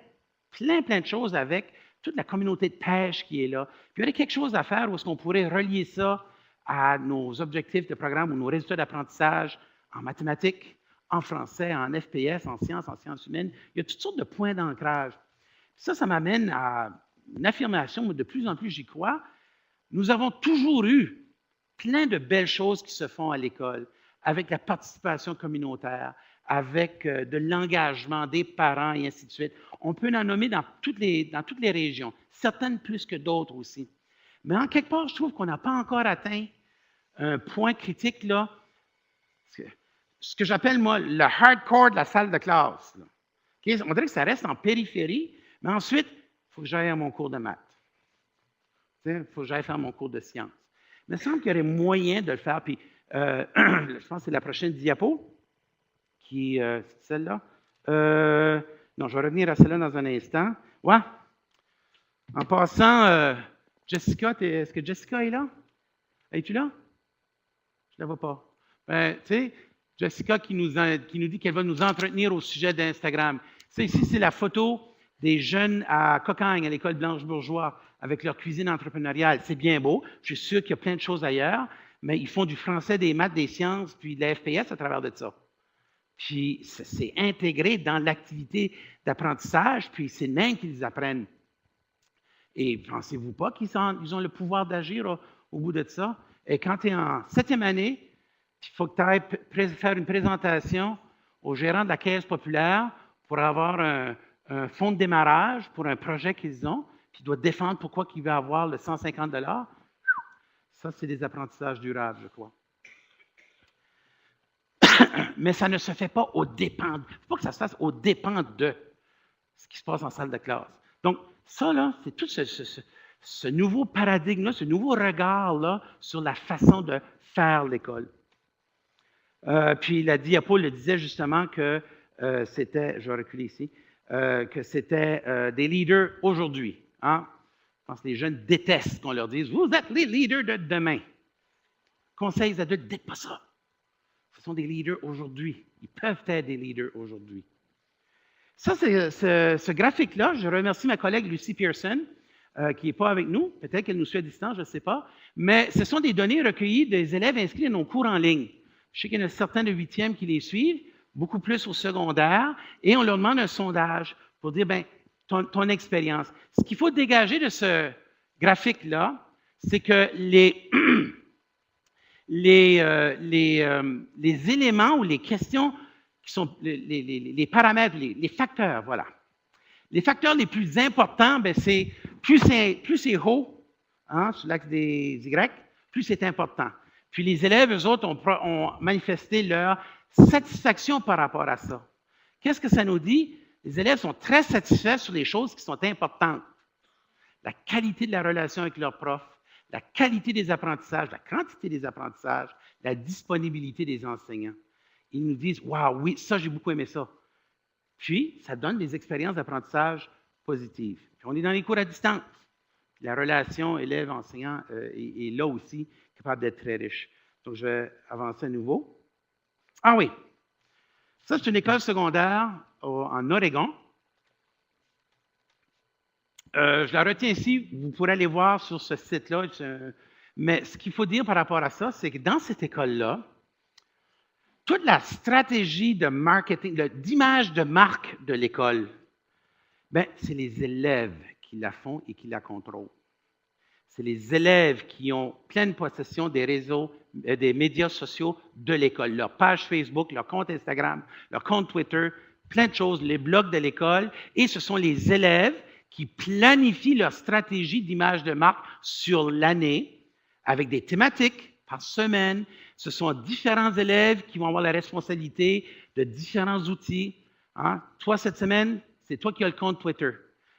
plein de choses avec toute la communauté de pêche qui est là. Puis, il y aurait quelque chose à faire où est-ce qu'on pourrait relier ça à nos objectifs de programme ou nos résultats d'apprentissage en mathématiques, en français, en FPS, en sciences humaines. Il y a toutes sortes de points d'ancrage. Ça m'amène à une affirmation, mais de plus en plus j'y crois. Nous avons toujours eu plein de belles choses qui se font à l'école, avec la participation communautaire, avec de l'engagement des parents et ainsi de suite. On peut en nommer dans toutes les régions, certaines plus que d'autres aussi. Mais en quelque part, je trouve qu'on n'a pas encore atteint un point critique, là, ce que j'appelle, moi, le hardcore de la salle de classe. Là. Okay? On dirait que ça reste en périphérie, mais ensuite, il faut que j'aille à mon cours de maths. Il faut que j'aille faire mon cours de sciences. Il me semble qu'il y aurait moyen de le faire. Puis, je pense que c'est la prochaine diapo, qui c'est celle-là. Non, je vais revenir à celle-là dans un instant. Ouais. En passant, Jessica, est-ce que Jessica est là? Es-tu là? Je ne la vois pas. Tu sais, Jessica qui nous dit qu'elle va nous entretenir au sujet d'Instagram. Ici, c'est la photo des jeunes à Cocagne, à l'école Blanche-Bourgeois, avec leur cuisine entrepreneuriale. C'est bien beau. Je suis sûr qu'il y a plein de choses ailleurs, mais ils font du français, des maths, des sciences, puis de la FPS à travers de ça. Puis, c'est intégré dans l'activité d'apprentissage, puis c'est même qu'ils apprennent. Et pensez-vous pas qu'ils ont le pouvoir d'agir au bout de ça? Et quand tu es en 7e année, il faut que tu ailles faire une présentation au gérant de la Caisse populaire pour avoir un fonds de démarrage pour un projet qu'ils ont, puis il doit défendre pourquoi il veut avoir le 150 $. Ça, c'est des apprentissages durables, je crois. Mais ça ne se fait pas au dépend. Il ne faut pas que ça se fasse au dépend de ce qui se passe en salle de classe. Donc, ça, là, c'est tout ce nouveau paradigme-là, ce nouveau regard-là sur la façon de faire l'école. Puis la diapo le disait justement que c'était, je vais reculer ici, que c'était des leaders aujourd'hui. Hein? Je pense que les jeunes détestent qu'on leur dise « Vous êtes les leaders de demain ». Conseils adultes, dites pas ça. Ce sont des leaders aujourd'hui. Ils peuvent être des leaders aujourd'hui. Ça, c'est ce graphique-là. Je remercie ma collègue Lucy Pearson, qui n'est pas avec nous. Peut-être qu'elle nous suit à distance, je ne sais pas. Mais ce sont des données recueillies des élèves inscrits à nos cours en ligne. Je sais qu'il y en a certains de 8e qui les suivent, beaucoup plus au secondaire, et on leur demande un sondage pour dire, bien, ton expérience. Ce qu'il faut dégager de ce graphique-là, c'est que les éléments ou les questions qui sont les paramètres, les facteurs, voilà. Les facteurs les plus importants, bien, c'est plus c'est haut, hein, sur l'axe des Y, plus c'est important. Puis les élèves, eux autres, ont manifesté leur satisfaction par rapport à ça. Qu'est-ce que ça nous dit? Les élèves sont très satisfaits sur les choses qui sont importantes. La qualité de la relation avec leur prof, la qualité des apprentissages, la quantité des apprentissages, la disponibilité des enseignants. Ils nous disent « Waouh, oui, ça, j'ai beaucoup aimé ça ». Puis, ça donne des expériences d'apprentissage positives. Puis, on est dans les cours à distance. La relation élève-enseignant est là aussi, capable d'être très riche. Donc, je vais avancer à nouveau. Ah oui, Ça, c'est une école secondaire en Oregon. Je la retiens ici, vous pourrez aller voir sur ce site-là. Mais ce qu'il faut dire par rapport à ça, c'est que dans cette école-là, toute la stratégie de marketing, d'image de marque de l'école, ben, c'est les élèves qui la font et qui la contrôlent. C'est les élèves qui ont pleine possession des réseaux, des médias sociaux de l'école, leur page Facebook, leur compte Instagram, leur compte Twitter, plein de choses, les blogs de l'école. Et ce sont les élèves qui planifient leur stratégie d'image de marque sur l'année avec des thématiques par semaine. Ce sont différents élèves qui vont avoir la responsabilité de différents outils. Hein? Toi, cette semaine, c'est toi qui as le compte Twitter.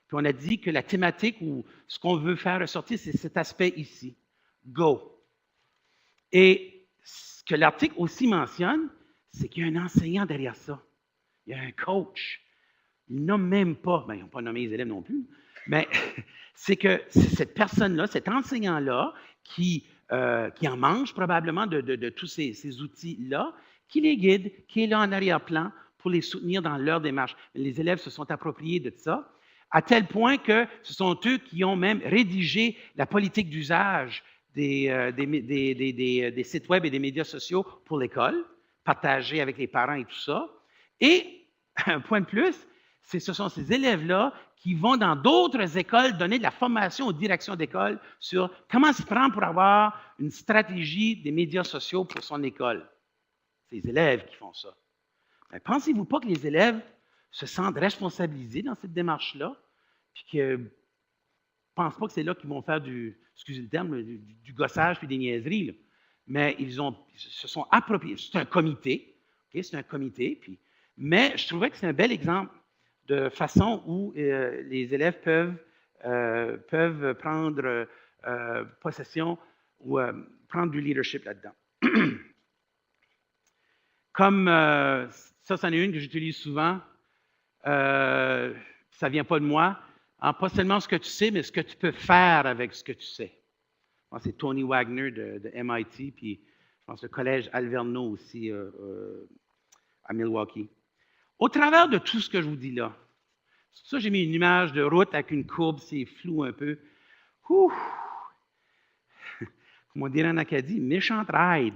Puis on a dit que la thématique ou ce qu'on veut faire ressortir, c'est cet aspect ici. Go. Et ce que l'article aussi mentionne, c'est qu'il y a un enseignant derrière ça. Il y a un coach. Ils ne nomment même pas, ben, ils n'ont pas nommé les élèves non plus, mais c'est que c'est cette personne-là, cet enseignant-là, qui en mange probablement de tous ces outils-là, qui les guide, qui est là en arrière-plan pour les soutenir dans leur démarche. Les élèves se sont appropriés de ça, à tel point que ce sont eux qui ont même rédigé la politique d'usage des sites web et des médias sociaux pour l'école, partagée avec les parents et tout ça. Et, un point de plus, ce sont ces élèves-là qui vont dans d'autres écoles donner de la formation aux directions d'école sur comment se prendre pour avoir une stratégie des médias sociaux pour son école. C'est les élèves qui font ça. Mais pensez-vous pas que les élèves se sentent responsabilisés dans cette démarche-là, puis que ne pensent pas que c'est là qu'ils vont faire excusez le terme, du gossage puis des niaiseries, là. Mais ils se sont appropriés. C'est un comité, okay? C'est un comité, mais je trouvais que c'est un bel exemple de façon où les élèves peuvent prendre possession ou prendre du leadership là-dedans. Comme ça, c'en est une que j'utilise souvent. Ça ne vient pas de moi. Pas seulement ce que tu sais, mais ce que tu peux faire avec ce que tu sais. Je pense que c'est Tony Wagner de MIT, puis je pense le collège Alverno aussi à Milwaukee. Au travers de tout ce que je vous dis là, c'est pour ça que j'ai mis une image de route avec une courbe, c'est flou un peu. Ouh! Comme on dirait en Acadie, méchante ride.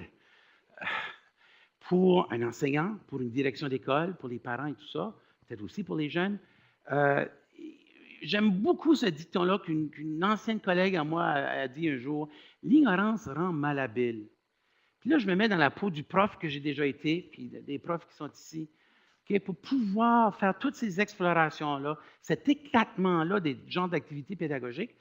Pour un enseignant, pour une direction d'école, pour les parents et tout ça, peut-être aussi pour les jeunes. J'aime beaucoup ce dicton-là qu'une ancienne collègue à moi a dit un jour, « L'ignorance rend malhabile ». Puis là, je me mets dans la peau du prof que j'ai déjà été, puis des profs qui sont ici, okay, pour pouvoir faire toutes ces explorations-là, cet éclatement-là des genres d'activités pédagogiques.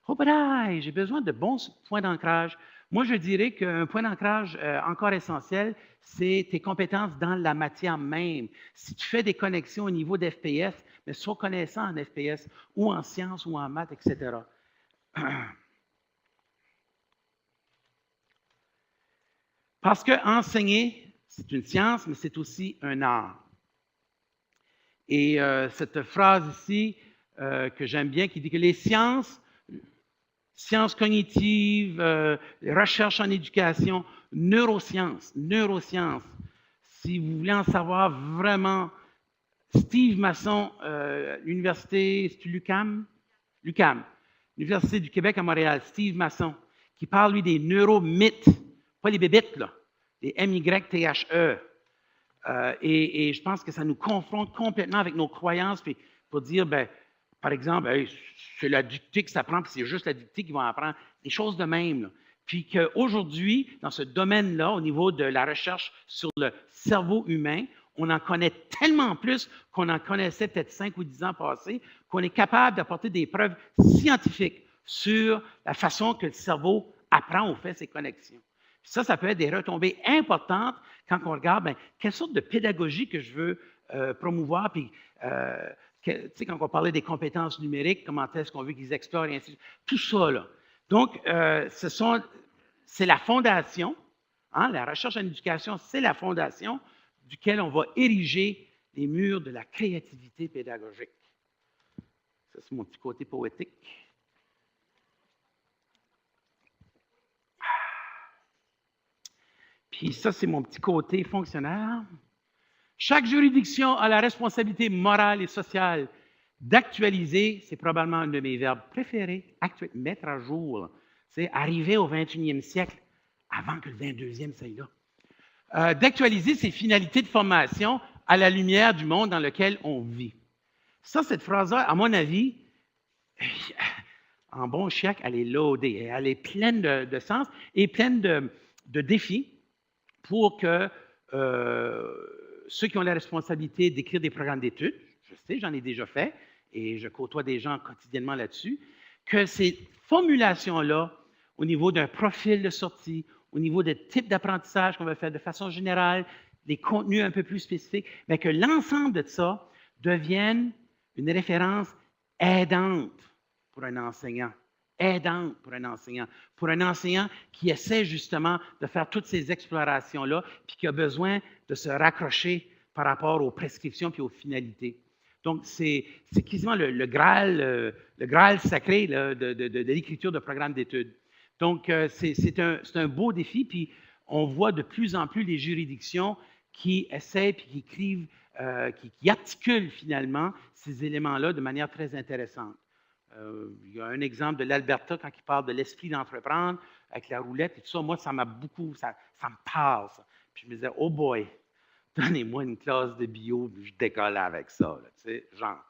Oh, ben, j'ai besoin de bons points d'ancrage. Moi, je dirais qu'un point d'ancrage encore essentiel, c'est tes compétences dans la matière même. Si tu fais des connexions au niveau d'FPS, mais sois connaissant en FPS ou en sciences ou en maths, etc. Parce que enseigner, c'est une science, mais c'est aussi un art. Et cette phrase ici, que j'aime bien, qui dit que les sciences cognitives, recherche en éducation, neurosciences. Si vous voulez en savoir vraiment, Steve Masson, l'université, c'est l'UQAM? l'UQAM, l'Université du Québec à Montréal, Steve Masson, qui parle, lui, des neuromythes, pas les bébites, là, les MYTHE. Et je pense que ça nous confronte complètement avec nos croyances, puis pour dire, ben, par exemple, hey, c'est la dictée que ça prend, puis c'est juste la dictée qu'ils vont apprendre, des choses de même. Là. Puis qu'aujourd'hui, dans ce domaine-là, au niveau de la recherche sur le cerveau humain, on en connaît tellement plus qu'on en connaissait peut-être 5 ou 10 ans passés, qu'on est capable d'apporter des preuves scientifiques sur la façon que le cerveau apprend ou fait ses connexions. Puis ça peut être des retombées importantes quand on regarde bien, quelle sorte de pédagogie que je veux promouvoir, puis tu sais, quand on parlait des compétences numériques, comment est-ce qu'on veut qu'ils explorent, et ainsi de suite. Tout ça, là. Donc, c'est la fondation, hein, la recherche en éducation, c'est la fondation duquel on va ériger les murs de la créativité pédagogique. Ça, c'est mon petit côté poétique. Puis ça, c'est mon petit côté fonctionnaire. Chaque juridiction a la responsabilité morale et sociale d'actualiser, c'est probablement un de mes verbes préférés, mettre à jour. C'est arriver au 21e siècle avant que le 22e soit là. D'actualiser ses finalités de formation à la lumière du monde dans lequel on vit. Ça, cette phrase-là, à mon avis, en bon chiac, elle est loadée. Elle est pleine de sens et pleine de défis pour que ceux qui ont la responsabilité d'écrire des programmes d'études, je sais, j'en ai déjà fait, et je côtoie des gens quotidiennement là-dessus, que ces formulations-là, au niveau d'un profil de sortie, au niveau des types d'apprentissage qu'on va faire de façon générale, des contenus un peu plus spécifiques, mais que l'ensemble de ça devienne une référence aidante pour un enseignant. Aidante pour un enseignant. Pour un enseignant qui essaie justement de faire toutes ces explorations-là, puis qui a besoin de se raccrocher par rapport aux prescriptions puis aux finalités. Donc, c'est quasiment le Graal sacré là, de l'écriture de programmes d'études. Donc, c'est un beau défi, puis on voit de plus en plus les juridictions qui essaient puis qui écrivent, qui articulent finalement ces éléments-là de manière très intéressante. Il y a un exemple de l'Alberta quand il parle de l'esprit d'entreprendre avec la roulette et tout ça. Moi, ça m'a beaucoup, ça me parle. Ça. Puis je me disais, oh boy, donnez-moi une classe de bio, puis je décolle avec ça, là, tu sais, genre.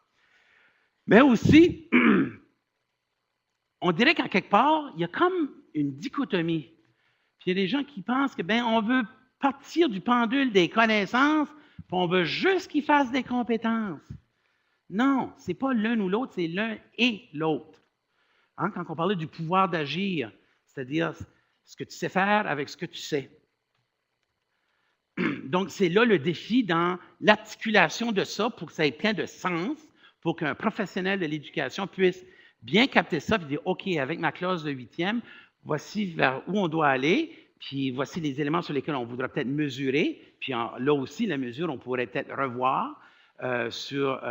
Mais aussi, on dirait qu'en quelque part, il y a comme une dichotomie. Puis il y a des gens qui pensent que, ben, on veut partir du pendule des connaissances, puis on veut juste qu'ils fassent des compétences. Non, ce n'est pas l'un ou l'autre, c'est l'un et l'autre. Hein, quand on parlait du pouvoir d'agir, c'est-à-dire ce que tu sais faire avec ce que tu sais. Donc, c'est là le défi dans l'articulation de ça pour que ça ait plein de sens, pour qu'un professionnel de l'éducation puisse bien capter ça et dire, OK, avec ma classe de 8e, voici vers où on doit aller, puis voici les éléments sur lesquels on voudra peut-être mesurer, puis là aussi, la mesure, on pourrait peut-être revoir sur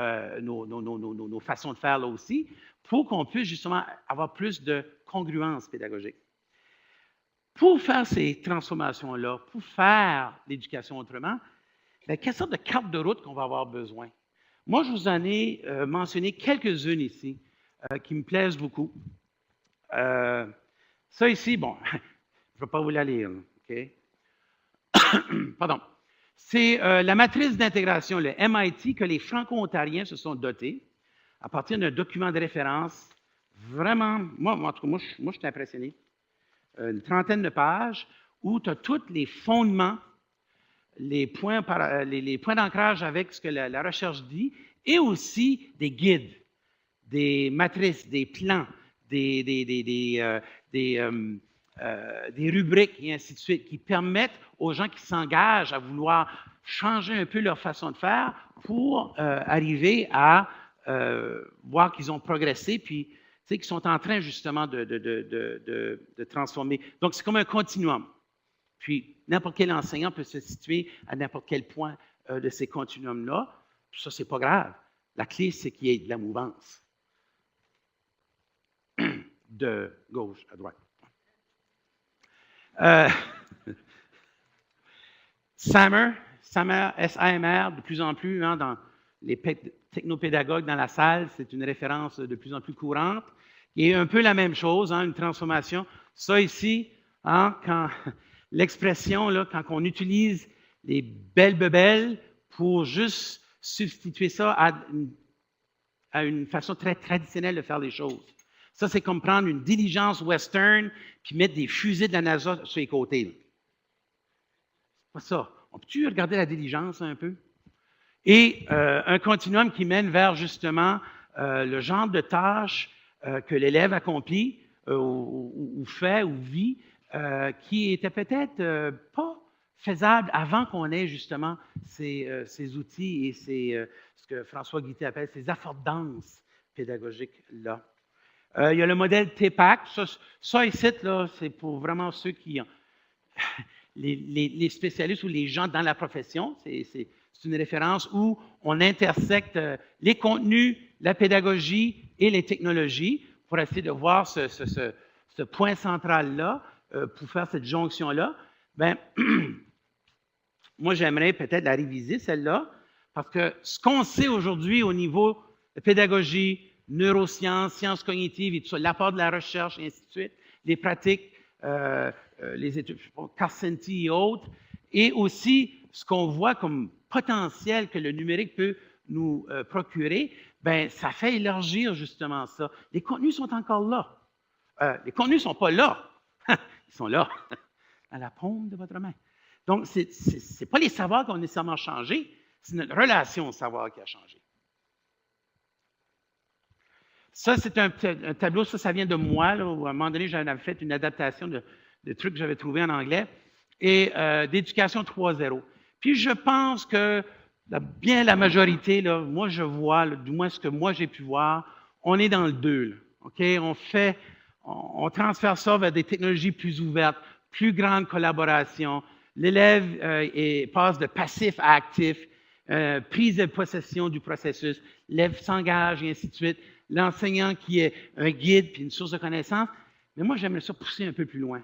nos façons de faire là aussi, pour qu'on puisse justement avoir plus de congruence pédagogique. Pour faire ces transformations-là, pour faire l'éducation autrement, bien, quelle sorte de carte de route qu'on va avoir besoin? Moi, je vous en ai mentionné quelques-unes ici qui me plaisent beaucoup. Ça ici, bon, je ne vais pas vous la lire, OK? Pardon. C'est la matrice d'intégration, le MIT, que les Franco-Ontariens se sont dotés à partir d'un document de référence. Vraiment, moi en tout cas, moi je suis impressionné. Une trentaine de pages où tu as tous les fondements, les points d'ancrage avec ce que la recherche dit, et aussi des guides, des matrices, des plans, des rubriques et ainsi de suite, qui permettent aux gens qui s'engagent à vouloir changer un peu leur façon de faire pour arriver à voir qu'ils ont progressé, puis qu'ils sont en train justement de transformer. Donc, c'est comme un continuum. Puis, n'importe quel enseignant peut se situer à n'importe quel point de ces continuums-là. Ça, c'est pas grave. La clé, c'est qu'il y ait de la mouvance. De gauche à droite. SAMR, S-A-M-R, de plus en plus, hein, dans les technopédagogues dans la salle, c'est une référence de plus en plus courante. Il y a un peu la même chose, hein, une transformation. Ça ici, hein, quand l'expression, là, quand on utilise les belles bebelles pour juste substituer ça à une façon très traditionnelle de faire les choses. Ça, c'est comme prendre une diligence western puis mettre des fusées de la NASA sur les côtés. Là. C'est pas ça. On peut-tu regarder la diligence un peu? Et un continuum qui mène vers justement le genre de tâches que l'élève accomplit ou fait ou vit, qui était peut-être pas faisable avant qu'on ait justement ces outils et ce que François Guittet appelle ces affordances pédagogiques-là. Il y a le modèle TPAC. Ça ici, là, c'est pour vraiment ceux qui ont les spécialistes ou les gens dans la profession. C'est une référence où on intersecte les contenus, la pédagogie et les technologies pour essayer de voir ce point central-là, pour faire cette jonction-là. Bien, moi, j'aimerais peut-être la réviser, celle-là, parce que ce qu'on sait aujourd'hui au niveau de pédagogie, neurosciences, sciences cognitives et tout ça, l'apport de la recherche et ainsi de suite, les pratiques, les études, Carcenti et autres, et aussi ce qu'on voit comme potentiel que le numérique peut nous procurer, bien, ça fait élargir justement ça. Les contenus sont encore là. Les contenus ne sont pas là. Ils sont là, à la paume de votre main. Donc, ce n'est pas les savoirs qui ont nécessairement changé, c'est notre relation au savoir qui a changé. Ça, c'est un tableau, ça vient de moi. Là, où à un moment donné, j'avais fait une adaptation de trucs que j'avais trouvés en anglais, et d'éducation 3.0. Puis, je pense que bien la majorité, là, moi, je vois, là, du moins ce que moi, j'ai pu voir, on est dans le 2. Là, OK? On transfère ça vers des technologies plus ouvertes, plus grande collaboration. L'élève passe de passif à actif, prise de possession du processus, l'élève s'engage et ainsi de suite. L'enseignant qui est un guide puis une source de connaissance. Mais moi, j'aimerais ça pousser un peu plus loin.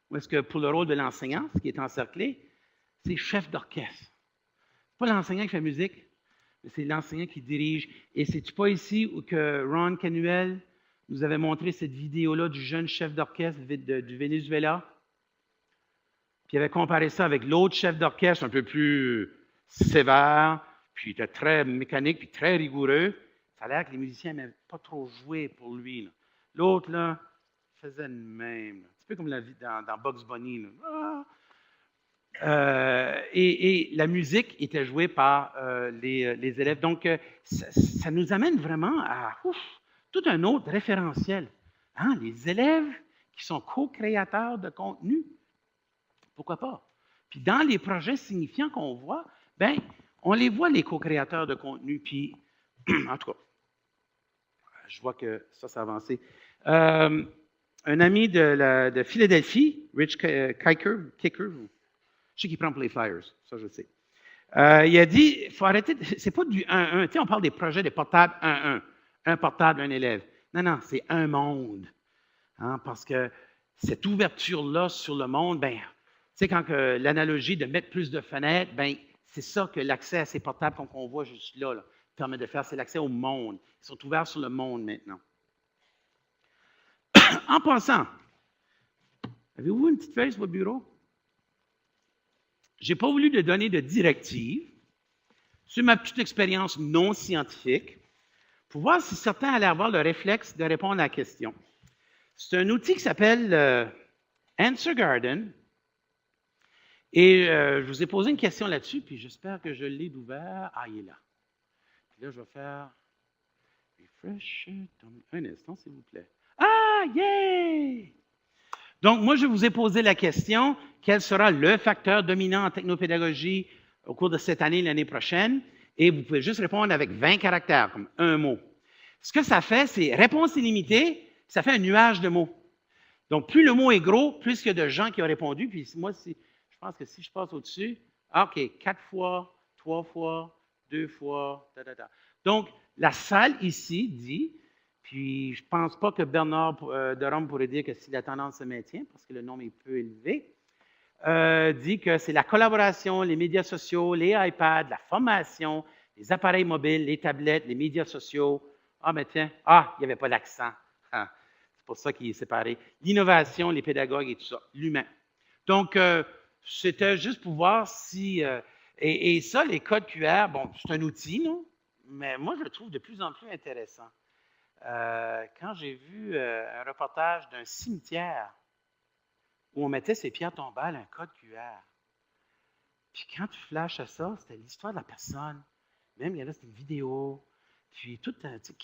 Où est-ce que pour le rôle de l'enseignant, ce qui est encerclé, c'est chef d'orchestre. Ce n'est pas l'enseignant qui fait musique, mais c'est l'enseignant qui dirige. Et c'est-tu pas ici où que Ron Canuel nous avait montré cette vidéo-là du jeune chef d'orchestre du Venezuela? Puis il avait comparé ça avec l'autre chef d'orchestre, un peu plus sévère, puis il était très mécanique, puis très rigoureux. Ça a l'air que les musiciens n'aimaient pas trop jouer pour lui. Là. L'autre, là, faisait le même. Là. Un petit peu comme dans Bugs Bunny. Là. Et la musique était jouée par les élèves. Donc, ça nous amène vraiment à tout un autre référentiel. Hein? Les élèves qui sont co-créateurs de contenu. Pourquoi pas? Puis dans les projets signifiants qu'on voit, bien, on les voit, les co-créateurs de contenu. Puis, en tout cas, je vois que ça a avancé. Un ami de Philadelphie, Rich Kicker, je sais qu'il prend pour les Flyers, ça je sais. Il a dit, il faut arrêter, c'est pas du 1-1, tu sais, on parle des projets des portables 1-1, un portable, un élève. Non, c'est un monde. Hein, parce que cette ouverture-là sur le monde, bien, tu sais, quand l'analogie de mettre plus de fenêtres, bien, c'est ça que l'accès à ces portables qu'on voit juste là, permet de faire, c'est l'accès au monde. Ils sont ouverts sur le monde maintenant. En passant, avez-vous une petite feuille sur votre bureau? Je n'ai pas voulu de donner de directives sur ma petite expérience non scientifique pour voir si certains allaient avoir le réflexe de répondre à la question. C'est un outil qui s'appelle Answer Garden. Et je vous ai posé une question là-dessus, puis j'espère que je l'ai ouvert. Ah, il est là. Puis là, je vais faire refresh. Un instant, s'il vous plaît. Ah, yay! Donc, moi, je vous ai posé la question, quel sera le facteur dominant en technopédagogie au cours de cette année, l'année prochaine? Et vous pouvez juste répondre avec 20 caractères, comme un mot. Ce que ça fait, c'est réponse illimitée, ça fait un nuage de mots. Donc, plus le mot est gros, plus il y a de gens qui ont répondu. Puis moi, je pense que si je passe au-dessus, OK, 4 fois, 3 fois, 2 fois, Donc, la salle ici dit, puis je ne pense pas que Bernard de Rome pourrait dire que si la tendance se maintient, parce que le nombre est peu élevé, dit que c'est la collaboration, les médias sociaux, les iPads, la formation, les appareils mobiles, les tablettes, les médias sociaux. Ah, mais tiens, il n'y avait pas d'accent. Ah, c'est pour ça qu'il est séparé. L'innovation, les pédagogues et tout ça, l'humain. Donc, c'était juste pour voir si... et ça, les codes QR, bon, c'est un outil, non? Mais moi, je le trouve de plus en plus intéressant. Quand j'ai vu un reportage d'un cimetière où on mettait ses pierres tombales, un code QR. Puis quand tu flashes à ça, c'était l'histoire de la personne. Même, il y a là, c'était une vidéo. Puis tout,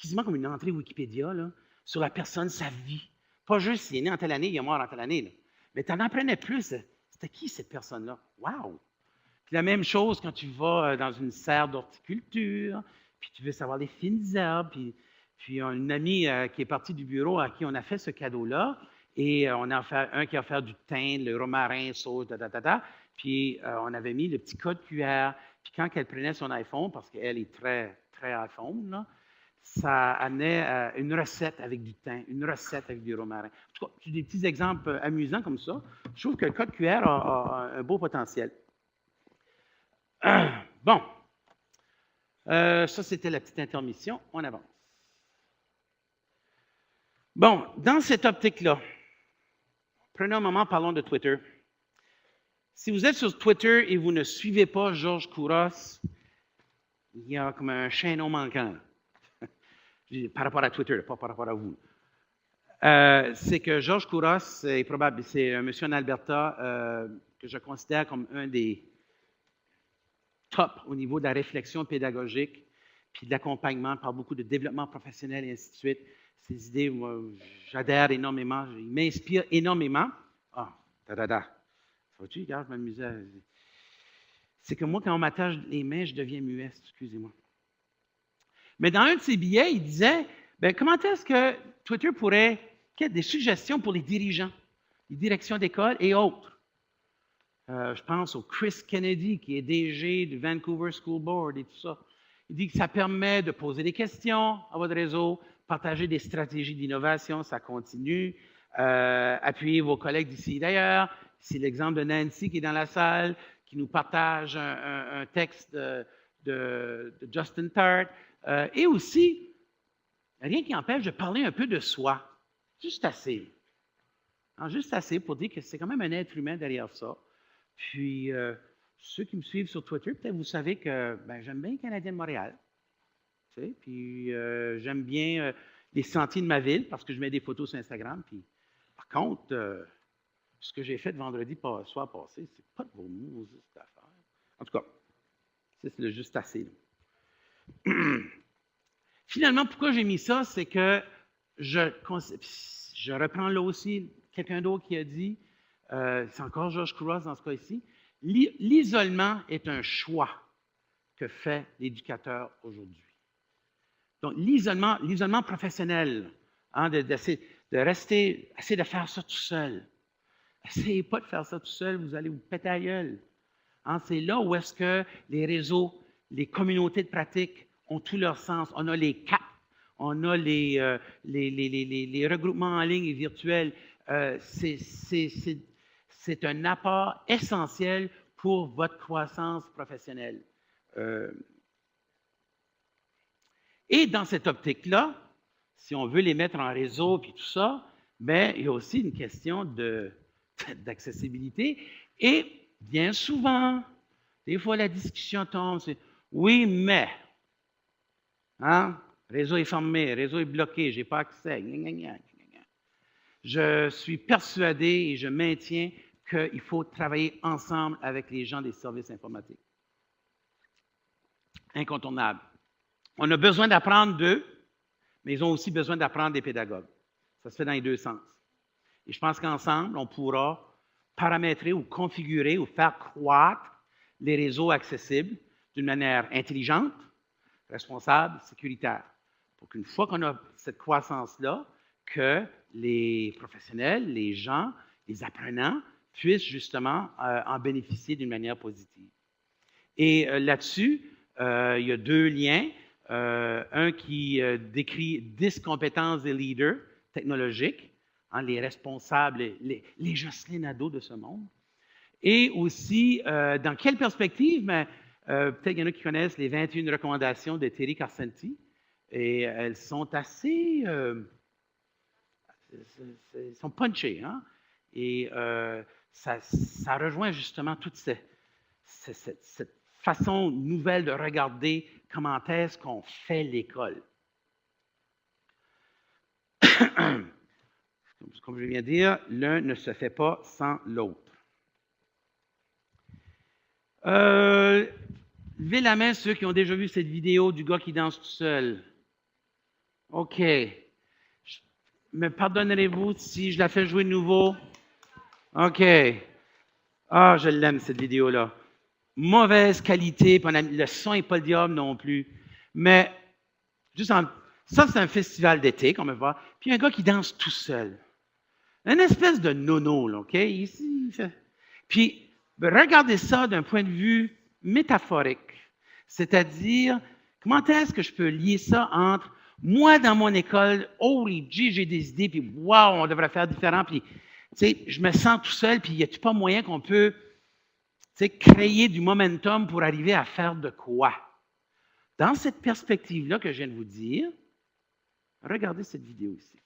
quasiment comme une entrée Wikipédia, là, sur la personne, sa vie. Pas juste s'il est né en telle année, il est mort en telle année. Là. Mais tu en apprenais plus. C'était qui cette personne-là? Wow! Puis la même chose quand tu vas dans une serre d'horticulture, puis tu veux savoir les fines herbes, puis une amie qui est partie du bureau à qui on a fait ce cadeau-là, et on a fait un qui a fait du thym, le romarin, sauce, puis on avait mis le petit code QR, puis quand elle prenait son iPhone, parce qu'elle est très, très iPhone, là, ça amenait une recette avec du thym, une recette avec du romarin. En tout cas, des petits exemples amusants comme ça. Je trouve que le code QR a un beau potentiel. Bon. Ça, c'était la petite intermission. On avance. Bon, dans cette optique-là, prenons un moment, parlons de Twitter. Si vous êtes sur Twitter et vous ne suivez pas Georges Couros, il y a comme un chaînon manquant. Par rapport à Twitter, pas par rapport à vous. C'est que Georges Couros, c'est un monsieur en Alberta que je considère comme un des top au niveau de la réflexion pédagogique, puis de l'accompagnement par beaucoup de développement professionnel et ainsi de suite. Ces idées, moi, j'adhère énormément, il m'inspire énormément. Ah, ça va-tu, regarde, je m'amusais. C'est que moi, quand on m'attache les mains, je deviens muet, excusez-moi. Mais dans un de ses billets, il disait, bien, comment est-ce que Twitter pourrait, qu'il y ait des suggestions pour les dirigeants, les directions d'école et autres. Je pense au Chris Kennedy, qui est DG du Vancouver School Board et tout ça. Il dit que ça permet de poser des questions à votre réseau, partager des stratégies d'innovation, ça continue. Appuyez vos collègues d'ici et d'ailleurs. C'est l'exemple de Nancy qui est dans la salle, qui nous partage un texte de Justin Tart. Et aussi, rien qui empêche de parler un peu de soi. Juste assez. Juste assez pour dire que c'est quand même un être humain derrière ça. Puis, ceux qui me suivent sur Twitter, peut-être vous savez que j'aime bien les Canadiens de Montréal. Tu sais, puis, j'aime bien les sentiers de ma ville parce que je mets des photos sur Instagram. Puis, par contre, ce que j'ai fait vendredi soir passé, c'est pas de vos mots, cette affaire. En tout cas, ça, c'est le juste assez. Finalement, pourquoi j'ai mis ça, c'est que je reprends là aussi quelqu'un d'autre qui a dit, c'est encore Georges Couros dans ce cas-ci, l'isolement est un choix que fait l'éducateur aujourd'hui. Donc, l'isolement professionnel, d'essayer de rester, essayer de faire ça tout seul. Essayez pas de faire ça tout seul, vous allez vous péter la gueule. C'est là où est-ce que les réseaux, les communautés de pratique ont tout leur sens. On a les CAP, on a les regroupements en ligne et virtuels. C'est un apport essentiel pour votre croissance professionnelle. Et dans cette optique-là, si on veut les mettre en réseau et tout ça, bien, il y a aussi une question d'accessibilité. Et bien souvent, des fois la discussion tombe, c'est « oui, mais… » Réseau est fermé, réseau est bloqué, je n'ai pas accès. Je suis persuadé et je maintiens qu'il faut travailler ensemble avec les gens des services informatiques. Incontournable. On a besoin d'apprendre d'eux, mais ils ont aussi besoin d'apprendre des pédagogues. Ça se fait dans les deux sens. Et je pense qu'ensemble, on pourra paramétrer ou configurer ou faire croître les réseaux accessibles d'une manière intelligente, responsable, sécuritaire. Pour qu'une fois qu'on a cette croissance-là, que les professionnels, les gens, les apprenants puissent justement en bénéficier d'une manière positive. Et là-dessus, il y a deux liens. Un qui décrit 10 compétences des leaders technologiques, les responsables, les Jocelyn Nadeau de ce monde. Et aussi, dans quelle perspective? Mais, peut-être qu'il y en a qui connaissent les 21 recommandations de Terry Carcenti. Et elles sont assez… elles sont punchées. Et ça rejoint justement toute cette façon nouvelle de regarder comment est-ce qu'on fait l'école. Comme je viens de dire, l'un ne se fait pas sans l'autre. Levez la main ceux qui ont déjà vu cette vidéo du gars qui danse tout seul. OK. Me pardonnerez-vous si je la fais jouer de nouveau? OK. Ah, je l'aime, cette vidéo-là. Mauvaise qualité, puis le son n'est pas le diable non plus. Mais, ça, c'est un festival d'été qu'on va voir. Puis un gars qui danse tout seul. Une espèce de nono, là, OK? Ici, puis, regardez ça d'un point de vue métaphorique. C'est-à-dire, comment est-ce que je peux lier ça entre moi, dans mon école, holy gee, j'ai des idées, puis wow, on devrait faire différent, puis, tu sais, je me sens tout seul, puis y a-t-il pas moyen qu'on peut, sais, créer du momentum pour arriver à faire de quoi? Dans cette perspective-là que je viens de vous dire, regardez cette vidéo ici.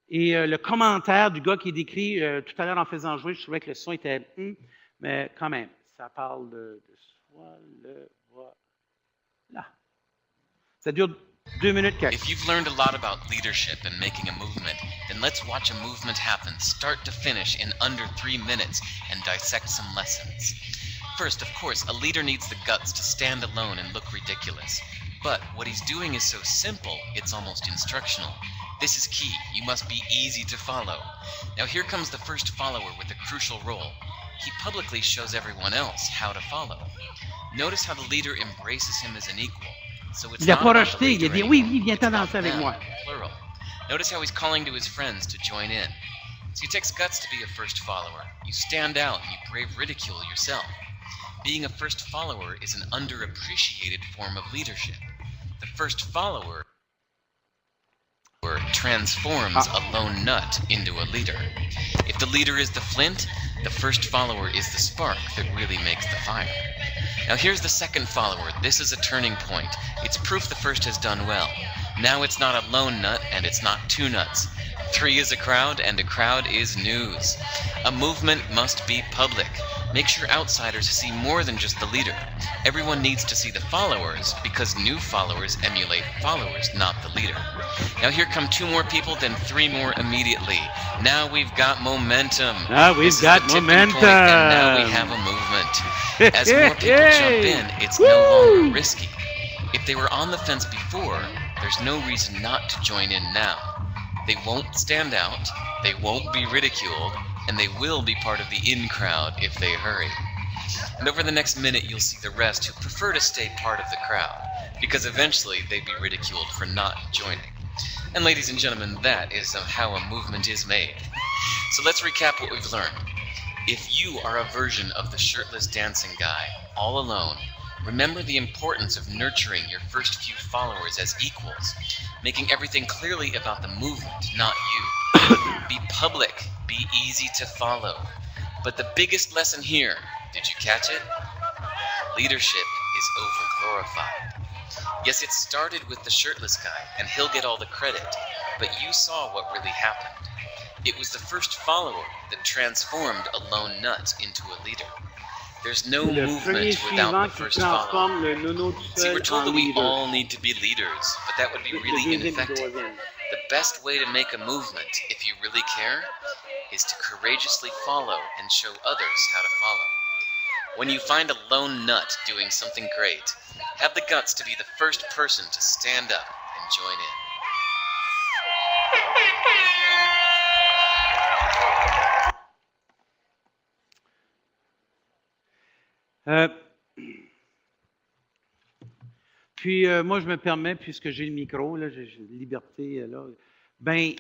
Et le commentaire du gars qui est décrit tout à l'heure en faisant jouer, je trouvais que le son était mais quand même, ça parle de soi, le voilà. Ça dure 2 minutes quelque. If you've learned a lot about leadership and making a movement, then let's watch a movement happen start to finish in under 3 minutes and dissect some lessons. First, of course, a leader needs the guts to stand alone and look ridiculous. But what he's doing is so simple, it's almost instructional. This is key. You must be easy to follow. Now here comes the first follower with a crucial role. He publicly shows everyone else how to follow. Notice how the leader embraces him as an equal. So it's Il n'a not pas about the rejeté, il a leader dit anymore. oui, viens-t'en It's about danser avec them, moi. plural. Notice how he's calling to his friends to join in. See, it takes guts to be a first follower. You stand out and you brave ridicule yourself. Being a first follower is an underappreciated form of leadership. The first follower transforms a lone nut into a leader. If the leader is the flint, the first follower is the spark that really makes the fire. Now here's the second follower. This is a turning point. It's proof the first has done well. Now it's not a lone nut and it's not 2 nuts. 3 is a crowd and a crowd is news. A movement must be public. Make sure outsiders see more than just the leader. Everyone needs to see the followers because new followers emulate followers, not the leader. Now here come 2 more people, then 3 more immediately. Now we've got momentum. We've got This is the tipping momentum. point, and now we have a movement. As more people jump in, it's no longer risky. If they were on the fence before, there's no reason not to join in now. They won't stand out, they won't be ridiculed, and they will be part of the in crowd if they hurry. And over the next minute, you'll see the rest who prefer to stay part of the crowd, because eventually they'd be ridiculed for not joining. And ladies and gentlemen, that is how a movement is made. So let's recap what we've learned. If you are a version of the shirtless dancing guy, all alone, remember the importance of nurturing your first few followers as equals, making everything clearly about the movement, not you. Be public, be easy to follow. But the biggest lesson here, did you catch it? Leadership is over-glorified. Yes, it started with the shirtless guy, and he'll get all the credit, but you saw what really happened. It was the first follower that transformed a lone nut into a leader. There's no Le premier movement without suivant the qui first follower. transforme le nono tout See, we're seul told en that we leader. all need to be leaders, but that would be Le really deuxième et le ineffective. troisième. The best way to make a movement, if you really care, is to courageously follow and show others how to follow. When you find a lone nut doing something great, have the guts to be the first person to stand up and join in. Puis, moi, je me permets, puisque j'ai le micro, là, j'ai la liberté, là, ben,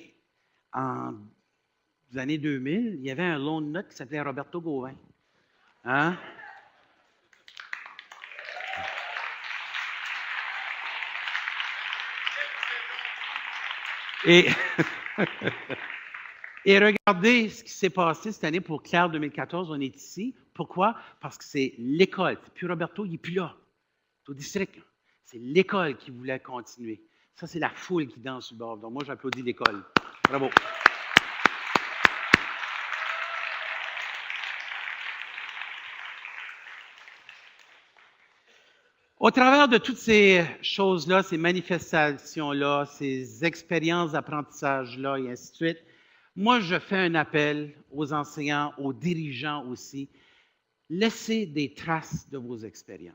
en les années 2000, il y avait un lone nut qui s'appelait Roberto Gauvin. Hein? Et, et regardez ce qui s'est passé cette année pour Claire 2014. On est ici. Pourquoi? Parce que c'est l'école. Puis Roberto, il n'est plus là. C'est au district. C'est l'école qui voulait continuer. Ça, c'est la foule qui danse sur le bord. Donc, moi, j'applaudis l'école. Bravo. Au travers de toutes ces choses-là, ces manifestations-là, ces expériences d'apprentissage-là et ainsi de suite, moi, je fais un appel aux enseignants, aux dirigeants aussi. Laissez des traces de vos expériences.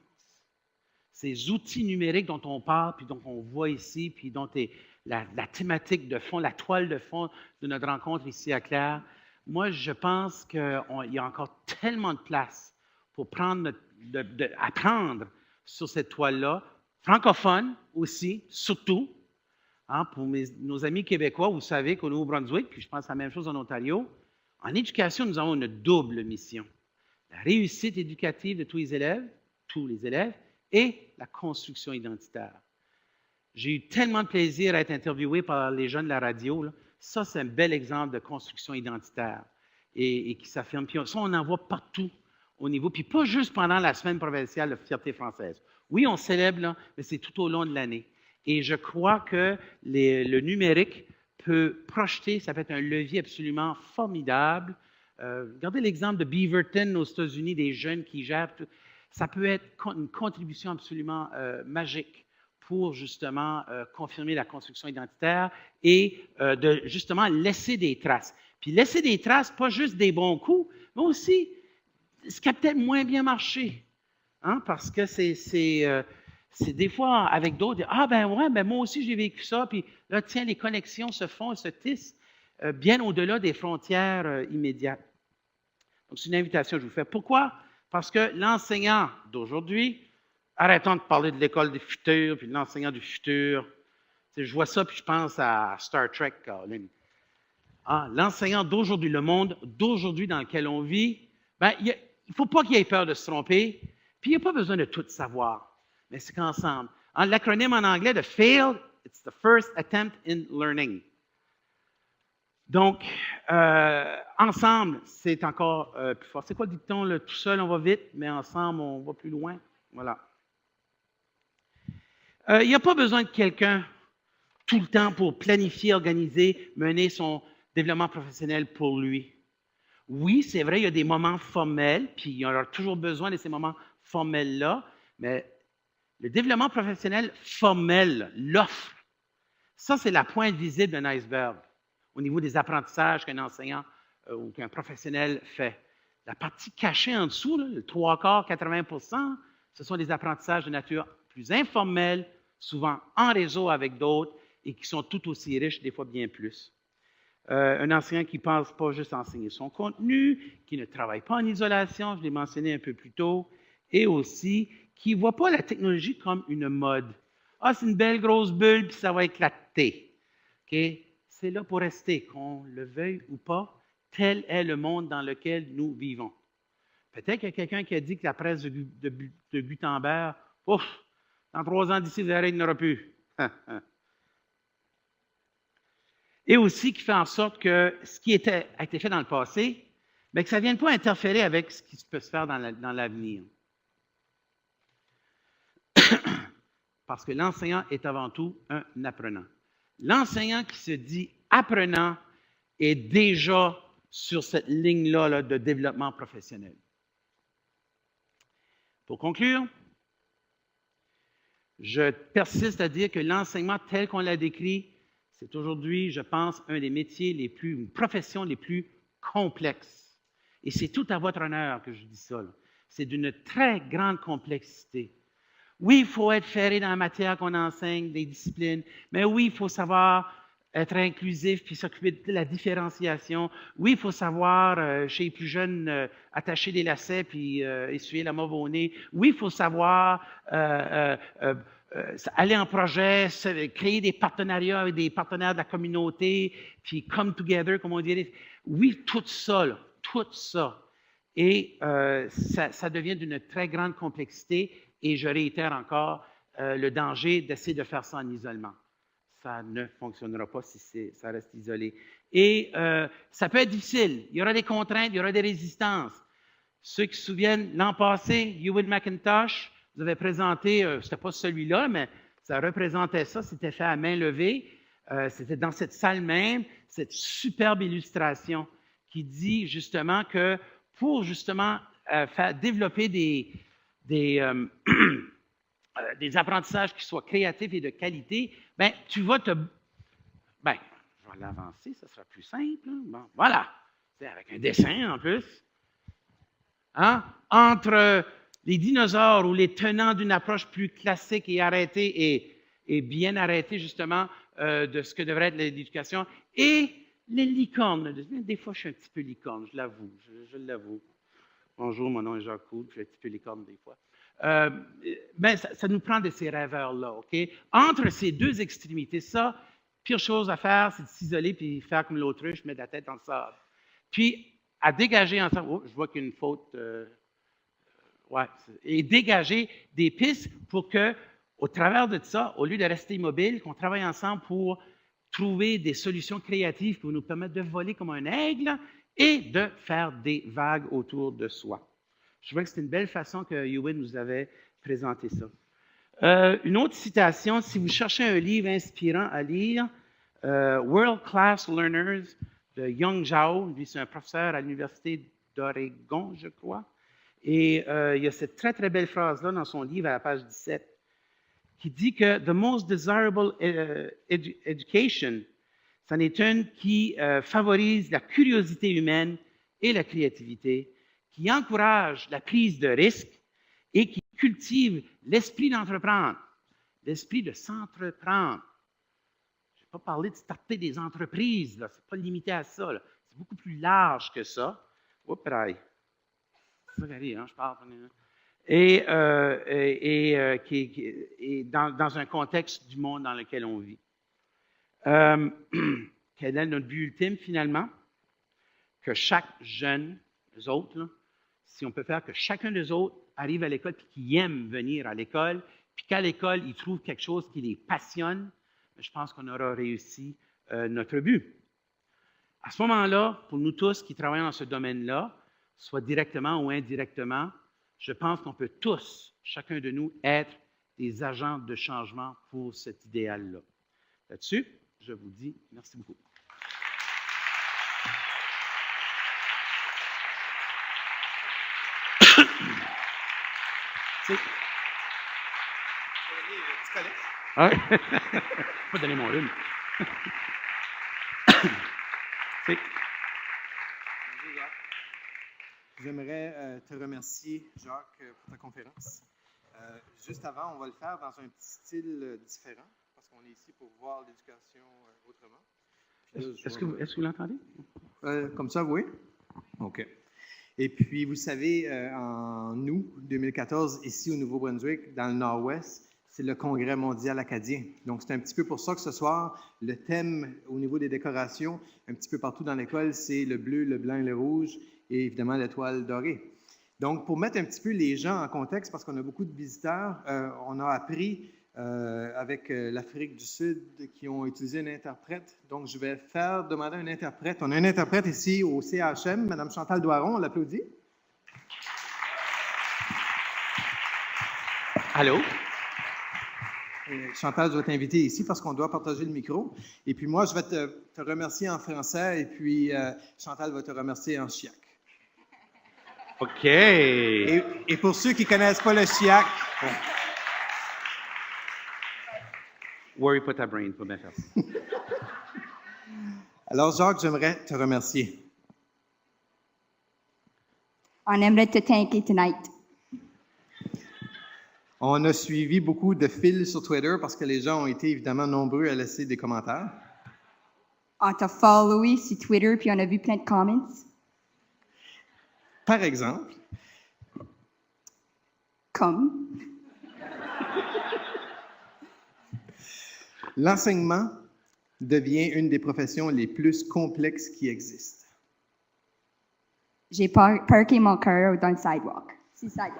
Ces outils numériques dont on parle, puis dont on voit ici, puis dont est la thématique de fond, la toile de fond de notre rencontre ici à Claire, moi, je pense qu'il y a encore tellement de place pour apprendre sur cette toile-là, francophone aussi, surtout. Hein, pour nos amis québécois, vous savez qu'au Nouveau-Brunswick, puis je pense à la même chose en Ontario, en éducation, nous avons une double mission. La réussite éducative de tous les élèves, et la construction identitaire. J'ai eu tellement de plaisir à être interviewé par les jeunes de la radio. Là. Ça, c'est un bel exemple de construction identitaire et qui s'affirme. Puis ça, on en voit partout au niveau, puis pas juste pendant la semaine provinciale de fierté française. Oui, on célèbre, là, mais c'est tout au long de l'année. Et je crois que le numérique peut projeter, ça peut être un levier absolument formidable. Regardez l'exemple de Beaverton aux États-Unis, des jeunes qui gèrent. Ça peut être une contribution absolument magique pour justement confirmer la construction identitaire et de justement laisser des traces. Puis laisser des traces, pas juste des bons coups, mais aussi ce qui a peut-être moins bien marché. Hein? Parce que c'est des fois avec d'autres, ah ben ouais, ben moi aussi j'ai vécu ça, puis là, tiens, les connexions se font et se tissent bien au-delà des frontières immédiates. Donc, c'est une invitation que je vous fais. Pourquoi? Parce que l'enseignant d'aujourd'hui, arrêtons de parler de l'école du futur, puis de l'enseignant du futur. Tu sais, je vois ça, puis je pense à Star Trek, Colin. Ah, l'enseignant d'aujourd'hui, le monde d'aujourd'hui dans lequel on vit, ben, il ne faut pas qu'il ait peur de se tromper, puis il n'y a pas besoin de tout savoir, mais c'est qu'ensemble. L'acronyme en anglais de FAIL, it's the first attempt in learning. Donc, ensemble, c'est encore plus fort. C'est quoi le dicton? Là? Tout seul, on va vite, mais ensemble, on va plus loin. Voilà. Il n'y a pas besoin de quelqu'un tout le temps pour planifier, organiser, mener son développement professionnel pour lui. Oui, c'est vrai, il y a des moments formels, puis il y aura toujours besoin de ces moments formels-là, mais le développement professionnel formel, l'offre, ça, c'est la pointe visible d'un iceberg au niveau des apprentissages qu'un enseignant ou qu'un professionnel fait. La partie cachée en dessous, là, le 3/4, 80%, ce sont des apprentissages de nature plus informelle, souvent en réseau avec d'autres et qui sont tout aussi riches, des fois bien plus. Un enseignant qui ne pense pas juste à enseigner son contenu, qui ne travaille pas en isolation, je l'ai mentionné un peu plus tôt, et aussi qui ne voit pas la technologie comme une mode. Ah, c'est une belle grosse bulle, puis ça va éclater. Okay? C'est là pour rester, qu'on le veuille ou pas, tel est le monde dans lequel nous vivons. Peut-être qu'il y a quelqu'un qui a dit que la presse de Gutenberg, ouf, dans 3 ans d'ici, vous verrez, il n'y en aura plus. Et aussi qui fait en sorte que ce qui a été fait dans le passé, bien, que ça ne vienne pas interférer avec ce qui peut se faire dans l'avenir. Parce que l'enseignant est avant tout un apprenant. L'enseignant qui se dit apprenant est déjà sur cette ligne-là là, de développement professionnel. Pour conclure, je persiste à dire que l'enseignement tel qu'on l'a décrit, c'est aujourd'hui, je pense, un des métiers une profession les plus complexes. Et c'est tout à votre honneur que je dis ça. C'est d'une très grande complexité. Oui, il faut être ferré dans la matière qu'on enseigne, des disciplines, mais oui, il faut savoir être inclusif puis s'occuper de la différenciation. Oui, il faut savoir, chez les plus jeunes, attacher des lacets puis essuyer la mauve au nez. Oui, il faut savoir aller en projet, créer des partenariats avec des partenaires de la communauté, puis come together, comme on dirait. Oui, tout ça, là, tout ça. Et ça devient d'une très grande complexité. Et je réitère encore le danger d'essayer de faire ça en isolement. Ça ne fonctionnera pas si ça reste isolé. Et ça peut être difficile. Il y aura des contraintes, il y aura des résistances. Ceux qui se souviennent, l'an passé, Ewan McIntosh, vous avez présenté, ce n'était pas celui-là, mais ça représentait ça, c'était fait à main levée. C'était dans cette salle même, cette superbe illustration qui dit justement que pour justement faire développer des apprentissages qui soient créatifs et de qualité, bien, tu vas je vais l'avancer, ça sera plus simple. Hein? Bon, voilà, c'est avec un dessin en plus. Hein? Entre les dinosaures ou les tenants d'une approche plus classique et arrêtée et bien arrêtée, justement, de ce que devrait être l'éducation, et les licornes. Des fois, je suis un petit peu licorne, je l'avoue, je l'avoue. Bonjour, mon nom est Jacques Coud, je suis un petit peu licorne des fois. Ben, ça nous prend de ces rêveurs-là, OK? Entre ces deux extrémités, ça, pire chose à faire, c'est de s'isoler puis faire comme l'autruche, mettre la tête dans le sable. Puis, à dégager ensemble, oh, je vois qu'il y a une faute, et dégager des pistes pour que, au travers de ça, au lieu de rester immobile, qu'on travaille ensemble pour trouver des solutions créatives qui vont nous permettre de voler comme un aigle et de faire des vagues autour de soi. Je trouvais que c'était une belle façon que Ewan nous avait présenté ça. Une autre citation, si vous cherchez un livre inspirant à lire, World Class Learners de Young Zhao, lui c'est un professeur à l'Université d'Oregon, je crois, et il y a cette très très belle phrase-là dans son livre à la page 17 qui dit que « The most desirable education », c'en est une qui favorise la curiosité humaine et la créativité, qui encourage la prise de risques et qui cultive l'esprit d'entreprendre, l'esprit de s'entreprendre. Je n'ai pas parlé de starter des entreprises, ce n'est pas limité à ça. C'est beaucoup plus large que ça. Oups, c'est ça qui arrive, hein, je parle. Et dans un contexte du monde dans lequel on vit. Quel est notre but ultime, finalement? Que chaque jeune, les autres, là, si on peut faire que chacun des autres arrive à l'école et qu'ils aiment venir à l'école, puis qu'à l'école, ils trouvent quelque chose qui les passionne, je pense qu'on aura réussi notre but. À ce moment-là, pour nous tous qui travaillons dans ce domaine-là, soit directement ou indirectement, je pense qu'on peut tous, chacun de nous, être des agents de changement pour cet idéal-là. Là-dessus, je vous dis merci beaucoup. Ah, pas donner mon rhume. J'aimerais te remercier, Jacques, pour ta conférence. Juste avant, on va le faire dans un petit style différent, parce qu'on est ici pour voir l'éducation autrement. Est-ce que vous l'entendez? Comme ça, oui? OK. Et puis, vous savez, en août 2014, ici au Nouveau-Brunswick, dans le Nord-Ouest, c'est le Congrès mondial acadien. Donc, c'est un petit peu pour ça que ce soir, le thème au niveau des décorations, un petit peu partout dans l'école, c'est le bleu, le blanc et le rouge, et évidemment l'étoile dorée. Donc, pour mettre un petit peu les gens en contexte, parce qu'on a beaucoup de visiteurs, on a appris avec l'Afrique du Sud qui ont utilisé un interprète. Donc, je vais demander un interprète. On a un interprète ici au CHM, Mme Chantal Doiron, on l'applaudit. Allô? Chantal, je vais t'inviter ici parce qu'on doit partager le micro. Et puis moi, je vais te remercier en français et puis Chantal va te remercier en chiac. OK. Et pour ceux qui ne connaissent pas le chiac... Worry put ta brain, pour bien faire ça. Alors, Jacques, j'aimerais te remercier. On aimerait te thanker tonight. On a suivi beaucoup de fils sur Twitter parce que les gens ont été évidemment nombreux à laisser des commentaires. On t'a followé sur Twitter, puis on a vu plein de comments. Par exemple, Comme. l'enseignement devient une des professions les plus complexes qui existent. J'ai parké mon cœur dans le sidewalk. C'est le sidewalk.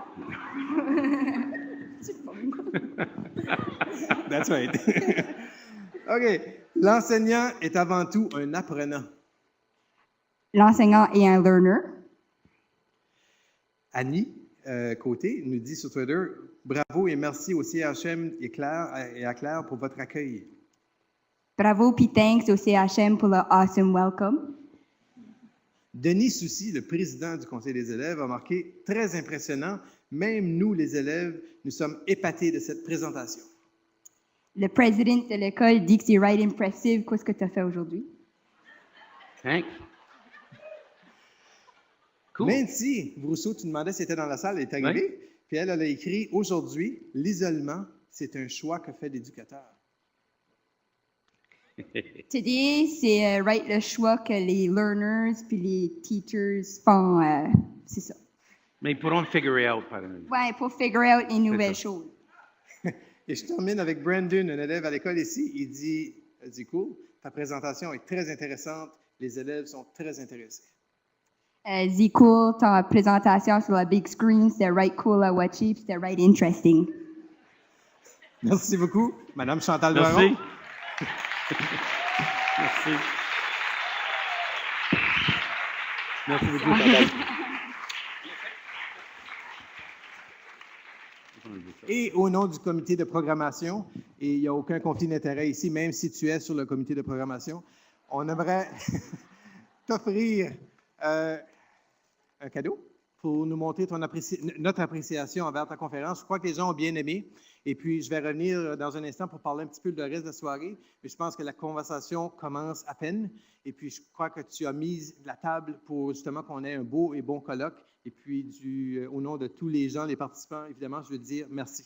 That's right. OK. L'enseignant est avant tout un apprenant. L'enseignant est un learner. Annie Côté nous dit sur Twitter, bravo et merci au CHM et à Claire pour votre accueil. Bravo puis thanks au CHM pour le awesome welcome. Denis Soucy, le président du Conseil des élèves, a marqué très impressionnant. Même nous, les élèves, nous sommes épatés de cette présentation. Le président de l'école dit que c'est right impressive. Qu'est-ce que tu as fait aujourd'hui? Thanks. Cool. Nancy Brousseau, tu demandais si elle était dans la salle, elle est arrivée. Oui. Puis elle a écrit « Aujourd'hui, l'isolement, c'est un choix que fait l'éducateur. » Today, c'est right le choix que les learners puis les teachers font. C'est ça. Mais ils pourront figure out par exemple. Ouais, pour figure out les nouvelles choses. Et je termine avec Brandon, un élève à l'école ici. Il dit cool, ta présentation est très intéressante. Les élèves sont très intéressés. Dis cool, ta présentation sur la big screen, c'était right cool à watcher, puis c'était right interesting. Merci beaucoup, Madame Chantal Doiron. Merci. Merci. Merci beaucoup, Chantal. Et au nom du comité de programmation, et il n'y a aucun conflit d'intérêt ici, même si tu es sur le comité de programmation, on aimerait t'offrir un cadeau pour nous montrer notre appréciation envers ta conférence. Je crois que les gens ont bien aimé. Et puis, je vais revenir dans un instant pour parler un petit peu du reste de la soirée. Mais je pense que la conversation commence à peine. Et puis, je crois que tu as mis la table pour justement qu'on ait un beau et bon colloque. Et puis, au nom de tous les gens, les participants, évidemment, je veux dire merci.